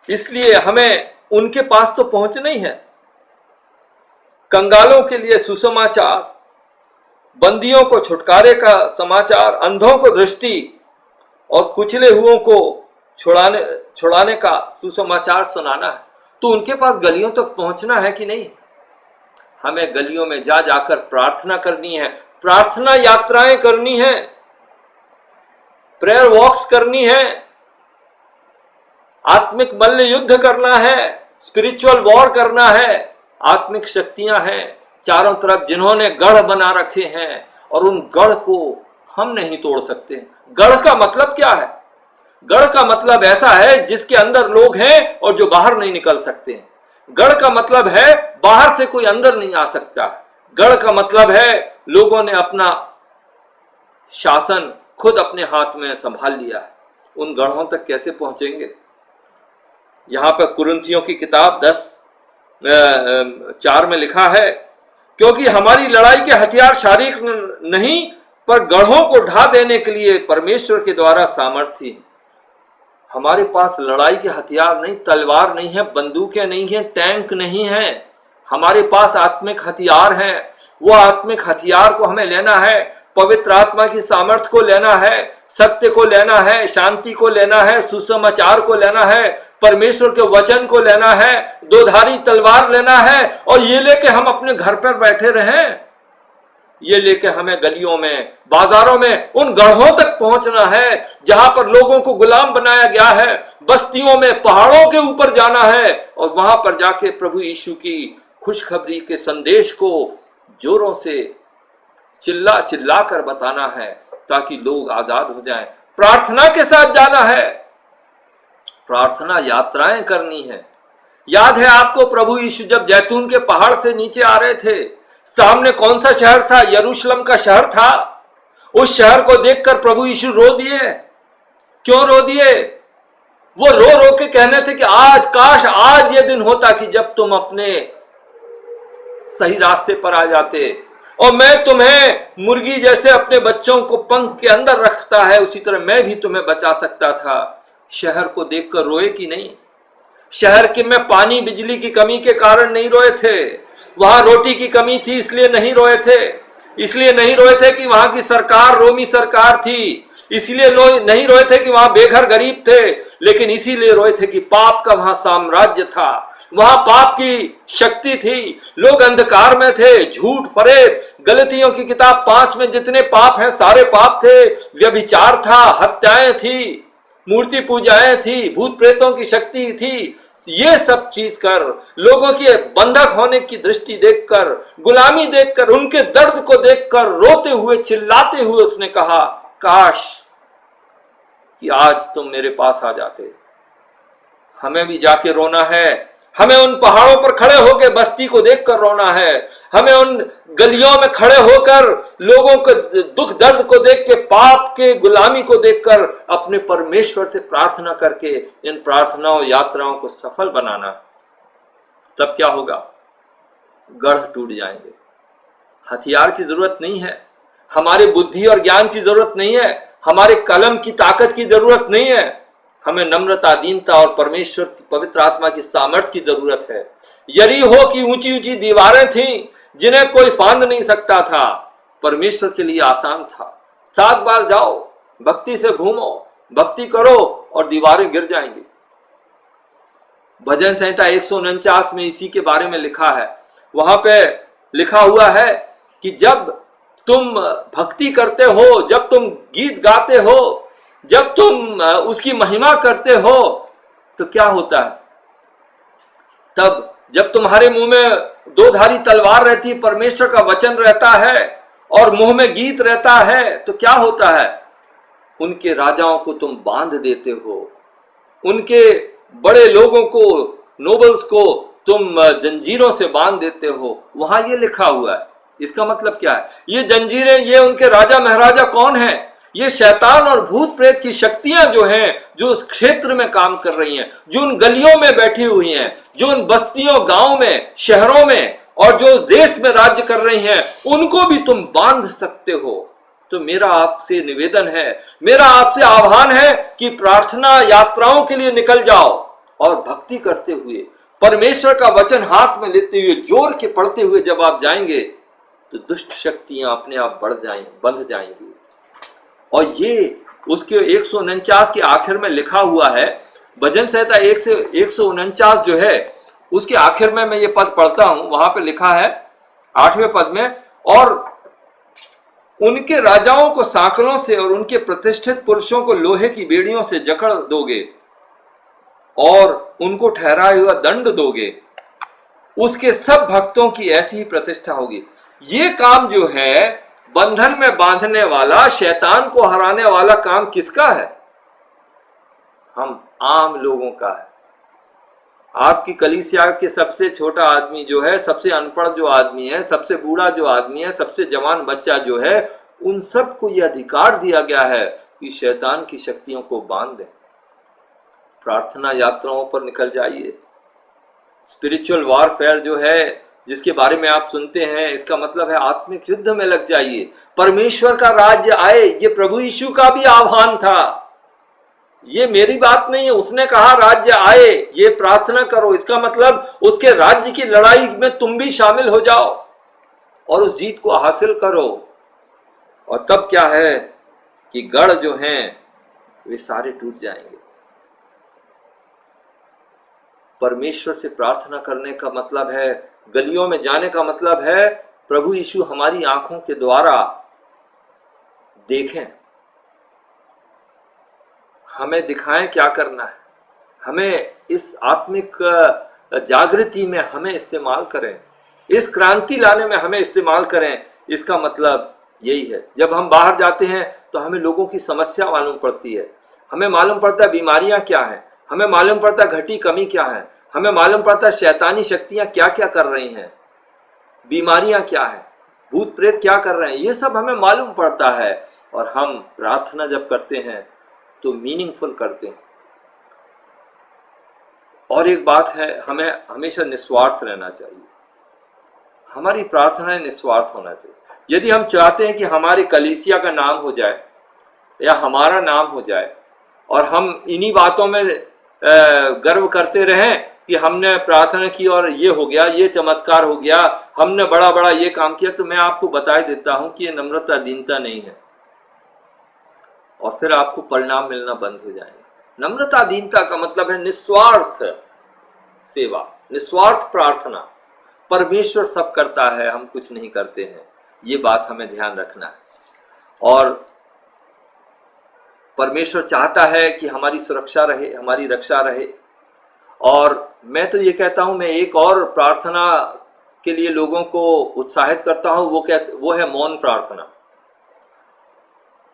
A: इसलिए हमें उनके पास तो पहुंचना ही है। कंगालों के लिए सुसमाचार, बंदियों को छुटकारे का समाचार, अंधों को दृष्टि और कुचले हुओं को छुड़ाने का सुसमाचार सुनाना है। तो उनके पास गलियों तक पहुंचना है कि नहीं? हमें गलियों में जा जाकर प्रार्थना करनी है, प्रार्थना यात्राएं करनी है, प्रेयर वॉक्स करनी है, आत्मिक मल्ल युद्ध करना है, स्पिरिचुअल वॉर करना है। आत्मिक शक्तियां हैं चारों तरफ जिन्होंने गढ़ बना रखे हैं और उन गढ़ को हम नहीं तोड़ सकते। गढ़ का मतलब क्या है? गढ़ का मतलब ऐसा है जिसके अंदर लोग हैं और जो बाहर नहीं निकल सकते हैं। गढ़ का मतलब है बाहर से कोई अंदर नहीं आ सकता। गढ़ का मतलब है लोगों ने अपना शासन खुद अपने हाथ में संभाल लिया है। उन गढ़ों तक कैसे पहुंचेंगे? यहां पर कुरिन्थियों की किताब 10:4 में लिखा है, क्योंकि हमारी लड़ाई के हथियार शारीरिक नहीं पर गढ़ों को ढा देने के लिए परमेश्वर के द्वारा सामर्थ्य। हमारे पास लड़ाई के हथियार नहीं, तलवार नहीं है, बंदूकें नहीं है, टैंक नहीं है। हमारे पास आत्मिक हथियार हैं। वो आत्मिक हथियार को हमें लेना है, पवित्र आत्मा की सामर्थ्य को लेना है, सत्य को लेना है, शांति को लेना है, सुसमाचार को लेना है, परमेश्वर के वचन को लेना है, दोधारी तलवार लेना है और ये लेके हम अपने घर पर बैठे रहें। ये लेके हमें गलियों में, बाजारों में, उन गढ़ों तक पहुंचना है जहां पर लोगों को गुलाम बनाया गया है। बस्तियों में, पहाड़ों के ऊपर जाना है और वहां पर जाके प्रभु यीशु की खुशखबरी के संदेश को जोरों से चिल्ला चिल्ला कर बताना है ताकि लोग आजाद हो जाएं। प्रार्थना के साथ जाना है, प्रार्थना यात्राएं करनी है। याद है आपको प्रभु यीशु जब जैतून के पहाड़ से नीचे आ रहे थे, सामने कौन सा शहर था? यरूशलेम का शहर था। उस शहर को देखकर प्रभु यीशु रो दिए। क्यों रो दिए? वो रो रो के कहने थे कि आज, काश आज ये दिन होता कि जब तुम अपने सही रास्ते पर आ जाते और मैं तुम्हें मुर्गी जैसे अपने बच्चों को पंख के अंदर रखता है, उसी तरह मैं भी तुम्हें बचा सकता था। शहर को देखकर रोए कि नहीं? शहर के में पानी बिजली की कमी के कारण नहीं रोए थे, वहां रोटी की कमी थी इसलिए नहीं रोए थे, इसलिए नहीं रोए थे कि वहां की सरकार रोमी सरकार थी, इसलिए नहीं रोए थे कि वहां बेघर गरीब थे, लेकिन इसीलिए रोए थे कि पाप का वहां साम्राज्य था, वहां पाप की शक्ति थी, लोग अंधकार में थे, झूठ फरेब, गलतियों की किताब 5 में जितने पाप हैं सारे पाप थे, व्यभिचार था, हत्याएं थी, मूर्ति पूजाएं थी, भूत प्रेतों की शक्ति थी। ये सब चीज कर, लोगों के बंधक होने की दृष्टि देखकर, गुलामी देखकर, उनके दर्द को देखकर रोते हुए चिल्लाते हुए उसने कहा, काश कि आज तुम मेरे पास आ जाते, हमें भी जाके रोना है, हमें उन पहाड़ों पर खड़े होकर बस्ती को देखकर रोना है, हमें उन गलियों में खड़े होकर लोगों के दुख दर्द को देख के, पाप के गुलामी को देखकर अपने परमेश्वर से प्रार्थना करके इन प्रार्थनाओं यात्राओं को सफल बनाना। तब क्या होगा? गढ़ टूट जाएंगे। हथियार की जरूरत नहीं है, हमारे बुद्धि और ज्ञान की जरूरत नहीं है, हमारे कलम की ताकत की जरूरत नहीं है, हमें नम्रता, दीनता और परमेश्वर की पवित्र आत्मा की सामर्थ्य की जरूरत है। यरीहो की ऊंची ऊंची दीवारें थीं जिन्हें कोई फांद नहीं सकता था, परमेश्वर के लिए आसान था। 7 बार जाओ, भक्ति से घूमो, भक्ति करो और दीवारें गिर जाएंगी। भजन संहिता 149 में इसी के बारे में लिखा है। वहां पे लिखा हुआ है कि जब तुम भक्ति करते हो, जब तुम गीत गाते हो, जब तुम उसकी महिमा करते हो तो क्या होता है? तब जब तुम्हारे मुंह में 2 धारी तलवार रहती, परमेश्वर का वचन रहता है और मुंह में गीत रहता है, तो क्या होता है? उनके राजाओं को तुम बांध देते हो, उनके बड़े लोगों को, नोबल्स को तुम जंजीरों से बांध देते हो। वहां ये लिखा हुआ है। इसका मतलब क्या है? ये जंजीरें, ये उनके राजा महाराजा कौन है? ये शैतान और भूत प्रेत की शक्तियां जो हैं, जो उस क्षेत्र में काम कर रही हैं, जो उन गलियों में बैठी हुई हैं, जो उन बस्तियों, गांव में, शहरों में और जो देश में राज्य कर रही हैं, उनको भी तुम बांध सकते हो। तो मेरा आपसे निवेदन है, मेरा आपसे आह्वान है कि प्रार्थना यात्राओं के लिए निकल जाओ और भक्ति करते हुए, परमेश्वर का वचन हाथ में लेते हुए, जोर के पढ़ते हुए जब आप जाएंगे तो दुष्ट शक्तियां अपने आप बढ़ जाएंगी, बंध जाएंगी। और ये उसके 149 के आखिर में लिखा हुआ है। भजन संहिता 1 से 149 जो है उसके आखिर में मैं ये पद पढ़ता हूं। वहां पे लिखा है 8वें पद में, और उनके राजाओं को सांकलों से और उनके प्रतिष्ठित पुरुषों को लोहे की बेड़ियों से जकड़ दोगे और उनको ठहराया हुआ दंड दोगे। उसके सब भक्तों की ऐसी ही प्रतिष्ठा होगी। ये काम जो है, बंधन में बांधने वाला, शैतान को हराने वाला काम किसका है? हम आम लोगों का है। आपकी कलीसिया के सबसे छोटा आदमी जो है, सबसे अनपढ़ जो आदमी है, सबसे बूढ़ा जो आदमी है, सबसे जवान बच्चा जो है, उन सबको यह अधिकार दिया गया है कि शैतान की शक्तियों को बांध दें। प्रार्थना यात्राओं पर निकल जाइए। स्पिरिचुअल वॉरफेयर जो है, जिसके बारे में आप सुनते हैं, इसका मतलब है आत्मिक युद्ध में लग जाइए। परमेश्वर का राज्य आए, ये प्रभु यीशु का भी आह्वान था। ये मेरी बात नहीं है, उसने कहा राज्य आए, ये प्रार्थना करो। इसका मतलब उसके राज्य की लड़ाई में तुम भी शामिल हो जाओ और उस जीत को हासिल करो। और तब क्या है कि गढ़ जो हैं वे सारे टूट जाएंगे। परमेश्वर से प्रार्थना करने का मतलब है, गलियों में जाने का मतलब है, प्रभु यीशु हमारी आंखों के द्वारा देखें, हमें दिखाएं क्या करना है, हमें इस आत्मिक जागृति में हमें इस्तेमाल करें, इस क्रांति लाने में हमें इस्तेमाल करें। इसका मतलब यही है। जब हम बाहर जाते हैं तो हमें लोगों की समस्या मालूम पड़ती है, हमें मालूम पड़ता है बीमारियां क्या हैं, हमें मालूम पड़ता है घटी कमी क्या है, हमें मालूम पड़ता है शैतानी शक्तियां क्या क्या कर रही हैं, बीमारियां क्या है, भूत प्रेत क्या कर रहे हैं, ये सब हमें मालूम पड़ता है। और हम प्रार्थना जब करते हैं तो मीनिंगफुल करते हैं। और एक बात है, हमें हमेशा निस्वार्थ रहना चाहिए। हमारी प्रार्थनाएं निस्वार्थ होना चाहिए। यदि हम चाहते हैं कि हमारी कलीसिया का नाम हो जाए या हमारा नाम हो जाए, और हम इन्हीं बातों में गर्व करते रहें कि हमने प्रार्थना की और ये हो गया, ये चमत्कार हो गया, हमने बड़ा बड़ा ये काम किया, तो मैं आपको बता देता हूं कि ये नम्रता दीनता नहीं है, और फिर आपको परिणाम मिलना बंद हो जाएगा। नम्रता दीनता का मतलब है निस्वार्थ सेवा, निस्वार्थ प्रार्थना। परमेश्वर सब करता है, हम कुछ नहीं करते हैं, ये बात हमें ध्यान रखना है। और परमेश्वर चाहता है कि हमारी सुरक्षा रहे, हमारी रक्षा रहे। और मैं तो ये कहता हूं, मैं एक और प्रार्थना के लिए लोगों को उत्साहित करता हूं, वो है मौन प्रार्थना।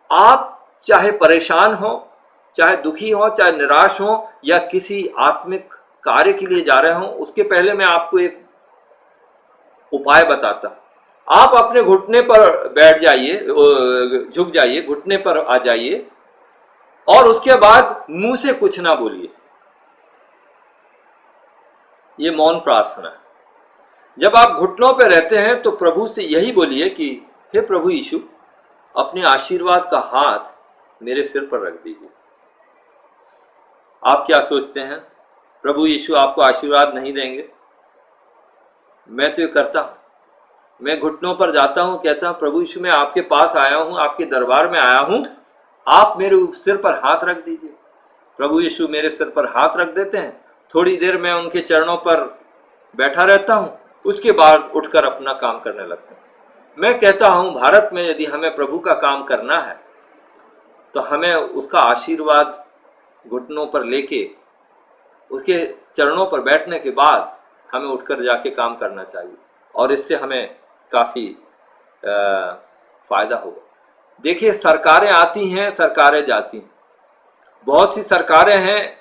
A: आप चाहे परेशान हो, चाहे दुखी हो, चाहे निराश हो, या किसी आत्मिक कार्य के लिए जा रहे हो, उसके पहले मैं आपको एक उपाय बताता। आप अपने घुटने पर बैठ जाइए, झुक जाइए, घुटने पर आ जाइए, और उसके बाद मुंह से कुछ ना बोलिए। ये मौन प्रार्थना है। जब आप घुटनों पर रहते हैं तो प्रभु से यही बोलिए कि हे प्रभु यीशु, अपने आशीर्वाद का हाथ मेरे सिर पर रख दीजिए। आप क्या सोचते हैं, प्रभु यीशु आपको आशीर्वाद नहीं देंगे? मैं तो ये करता हूं, मैं घुटनों पर जाता हूं, कहता हूं प्रभु यीशु मैं आपके पास आया हूं, आपके दरबार में आया हूं, आप मेरे सिर पर हाथ रख दीजिए। प्रभु यीशु मेरे सिर पर हाथ रख देते हैं, थोड़ी देर मैं उनके चरणों पर बैठा रहता हूं, उसके बाद उठकर अपना काम करने लगता हूं। मैं कहता हूं भारत में यदि हमें प्रभु का काम करना है तो हमें उसका आशीर्वाद घुटनों पर लेके उसके चरणों पर बैठने के बाद हमें उठकर जाके काम करना चाहिए, और इससे हमें काफ़ी फायदा होगा। देखिए, सरकारें आती हैं, सरकारें जाती हैं। बहुत सी सरकारें हैं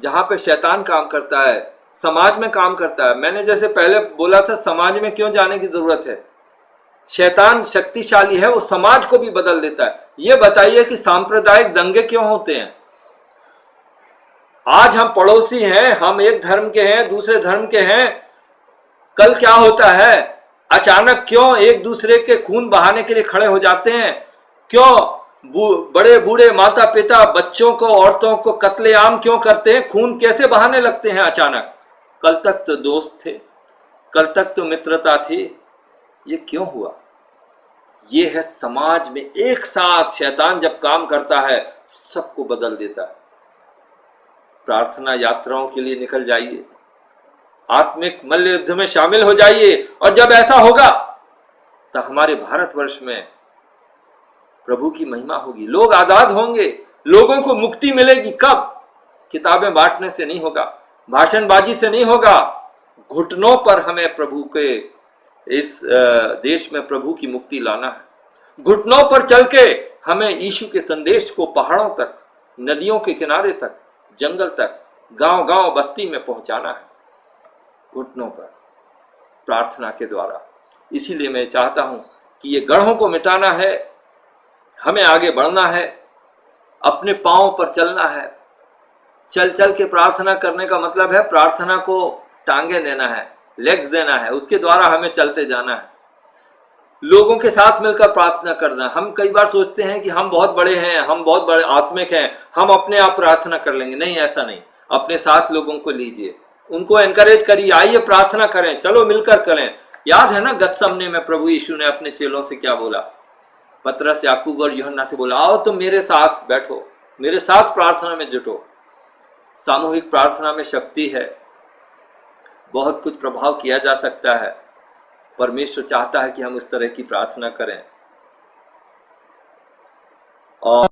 A: जहाँ पे शैतान काम करता है, समाज में काम करता है। मैंने जैसे पहले बोला था, समाज में क्यों जाने की जरूरत है? शैतान शक्तिशाली है, वो समाज को भी बदल देता है। ये बताइए कि सांप्रदायिक दंगे क्यों होते हैं? आज हम पड़ोसी हैं, हम एक धर्म के हैं, दूसरे धर्म के हैं, कल क्या होता है? अचानक क्यों एक दूसरे के खून बहाने के लिए खड़े हो जाते हैं? क्यों बड़े बूढ़े माता पिता बच्चों को, औरतों को कत्लेआम क्यों करते हैं? खून कैसे बहाने लगते हैं अचानक? कल तक तो दोस्त थे, कल तक तो मित्रता थी, ये क्यों हुआ? ये है समाज में एक साथ शैतान जब काम करता है, सबको बदल देता है। प्रार्थना यात्राओं के लिए निकल जाइए, आत्मिक मल्ल युद्ध में शामिल हो जाइए, और जब ऐसा होगा तो हमारे भारतवर्ष में प्रभु की महिमा होगी, लोग आजाद होंगे, लोगों को मुक्ति मिलेगी। कब? किताबें बांटने से नहीं होगा, भाषणबाजी से नहीं होगा, घुटनों पर हमें प्रभु के इस देश में प्रभु की मुक्ति लाना है। घुटनों पर चल के हमें यीशु के संदेश को पहाड़ों तक, नदियों के किनारे तक, जंगल तक, गांव गांव बस्ती में पहुंचाना है, घुटनों पर, प्रार्थना के द्वारा। इसीलिए मैं चाहता हूं कि ये गढ़ों को मिटाना है, हमें आगे बढ़ना है, अपने पांव पर चलना है। चल चल के प्रार्थना करने का मतलब है प्रार्थना को टांगे देना है, लेग्स देना है, उसके द्वारा हमें चलते जाना है, लोगों के साथ मिलकर प्रार्थना करना। हम कई बार सोचते हैं कि हम बहुत बड़े हैं, हम बहुत बड़े आत्मिक हैं, हम अपने आप प्रार्थना कर लेंगे। नहीं, ऐसा नहीं। अपने साथ लोगों को लीजिए, उनको एनकरेज करिए, आइए प्रार्थना करें, चलो मिलकर करें। याद है ना गतसमने में प्रभु यीशु ने अपने चेलों से क्या बोला? पतरस, याकूब और यूहन्ना से बोला, आओ तुम मेरे साथ बैठो, मेरे साथ प्रार्थना में जुटो। सामूहिक प्रार्थना में शक्ति है, बहुत कुछ प्रभाव किया जा सकता है। परमेश्वर चाहता है कि हम उस तरह की प्रार्थना करें। और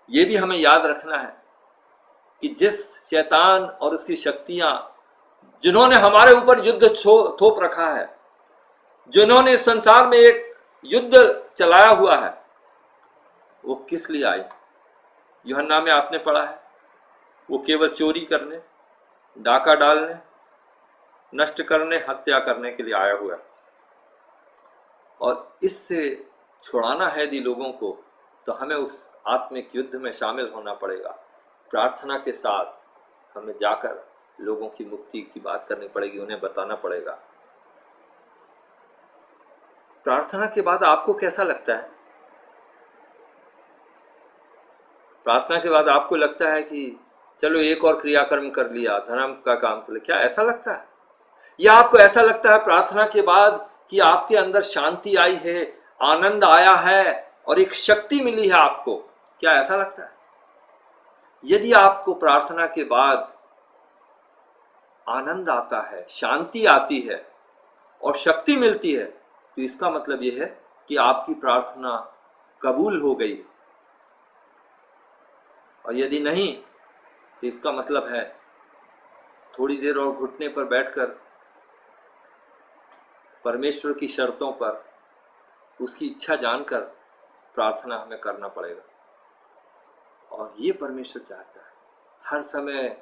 A: ये भी हमें याद रखना है कि जिस शैतान और उसकी शक्तियां, जिन्होंने हमारे ऊपर युद्ध थोप रखा है, जिन्होंने इस संसार में एक युद्ध चलाया हुआ है, वो किस लिए आए? यूहन्ना में आपने पढ़ा है, वो केवल चोरी करने, डाका डालने, नष्ट करने, हत्या करने के लिए आया हुआ है। और इससे छुड़ाना है यदि लोगों को, तो हमें उस आत्मिक युद्ध में शामिल होना पड़ेगा। प्रार्थना के साथ हमें जाकर लोगों की मुक्ति की बात करनी पड़ेगी, उन्हें बताना पड़ेगा। प्रार्थना के बाद आपको कैसा लगता है? प्रार्थना के बाद आपको लगता है कि चलो एक और क्रियाकर्म कर लिया, धर्म का काम कर लिया, क्या ऐसा लगता है? या आपको ऐसा लगता है प्रार्थना के बाद कि आपके अंदर शांति आई है, आनंद आया है और एक शक्ति मिली है आपको, क्या ऐसा लगता है? यदि आपको प्रार्थना के बाद आनंद आता है, शांति आती है और शक्ति मिलती है, तो इसका मतलब यह है कि आपकी प्रार्थना कबूल हो गई। और यदि नहीं तो इसका मतलब है थोड़ी देर और घुटने पर बैठकर परमेश्वर की शर्तों पर उसकी इच्छा जानकर प्रार्थना हमें करना पड़ेगा। और ये परमेश्वर चाहता है। हर समय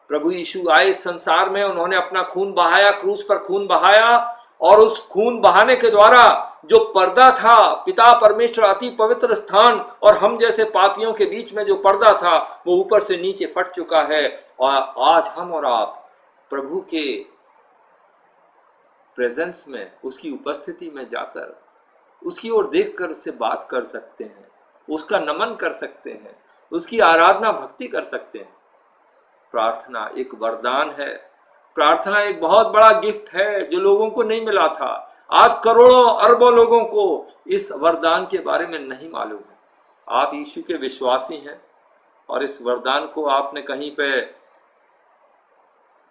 A: प्रभु यीशु आए इस संसार में, उन्होंने अपना खून बहाया, क्रूस पर खून बहाया, और उस खून बहाने के द्वारा जो पर्दा था, पिता परमेश्वर अति पवित्र स्थान और हम जैसे पापियों के बीच में जो पर्दा था, वो ऊपर से नीचे फट चुका है। और आज हम और आप प्रभु के प्रेजेंस में, उसकी उपस्थिति में जाकर उसकी ओर देखकर उससे बात कर सकते हैं, उसका नमन कर सकते हैं, उसकी आराधना भक्ति कर सकते हैं। प्रार्थना एक वरदान है। प्रार्थना एक बहुत बड़ा गिफ्ट है जो लोगों को नहीं मिला था। आज करोड़ों अरबों लोगों को इस वरदान के बारे में नहीं मालूम है। आप यीशु के विश्वासी हैं और इस वरदान को आपने कहीं पे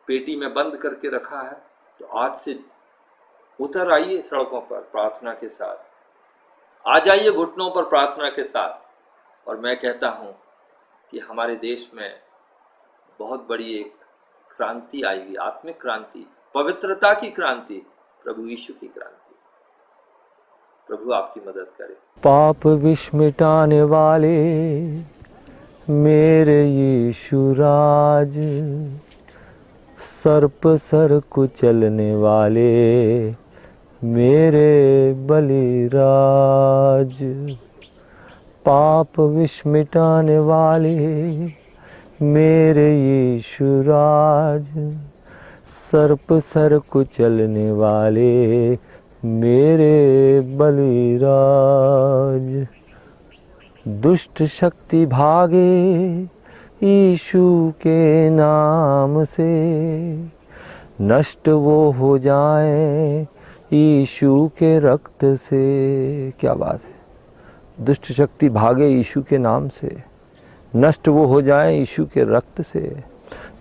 A: पेटी में बंद करके रखा है, तो आज से उतर आइए सड़कों पर प्रार्थना के साथ, आ जाइए घुटनों पर प्रार्थना के साथ। और मैं कहता हूं कि हमारे देश में बहुत बड़ी एक क्रांति आएगी, आत्मिक क्रांति, पवित्रता की क्रांति, प्रभु यीशु की क्रांति। प्रभु आपकी मदद करे।
B: पाप विष मिटाने वाले मेरे यीशु राज, सर्प सर कुचलने वाले मेरे बलिराज। पाप विष मिटाने वाले मेरे यीशु राज, सर्प सर कुचलने वाले मेरे बलिराज। दुष्ट शक्ति भागे यीशु के नाम से, नष्ट वो हो जाए यीशु के रक्त से। क्या बात है! दुष्ट शक्ति भागे यीशु के नाम से, नष्ट वो हो जाए यीशु के रक्त से।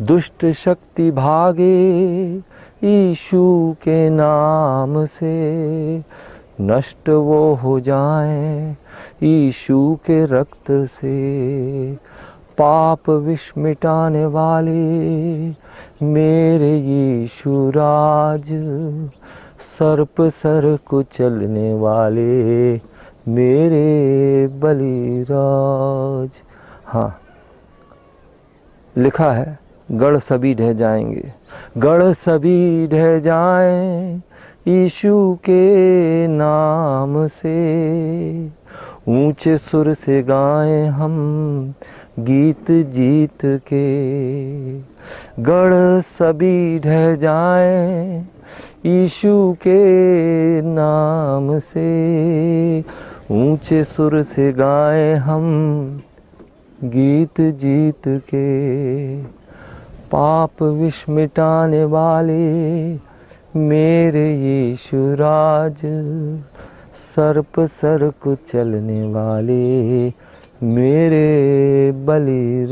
B: दुष्ट शक्ति भागे यीशु के नाम से, नष्ट वो हो जाए यीशु के रक्त से। पाप विष मिटाने वाले मेरे यीशु राज, सर्प सर कुचलने वाले मेरे बलिराज। हाँ, लिखा है गढ़ सभी ढह जाएंगे, गढ़ सभी ढह जाएं यीशु के नाम से। ऊंचे सुर से गाएं हम गीत जीत के, गढ़ सभी ढह जाएं यीशु के नाम से। ऊंचे सुर से गाएं हम गीत जीत के। पाप विष मिटाने वाले मेरे यीशु राज, सर्प सर कुचलने वाले मेरे बलिराज।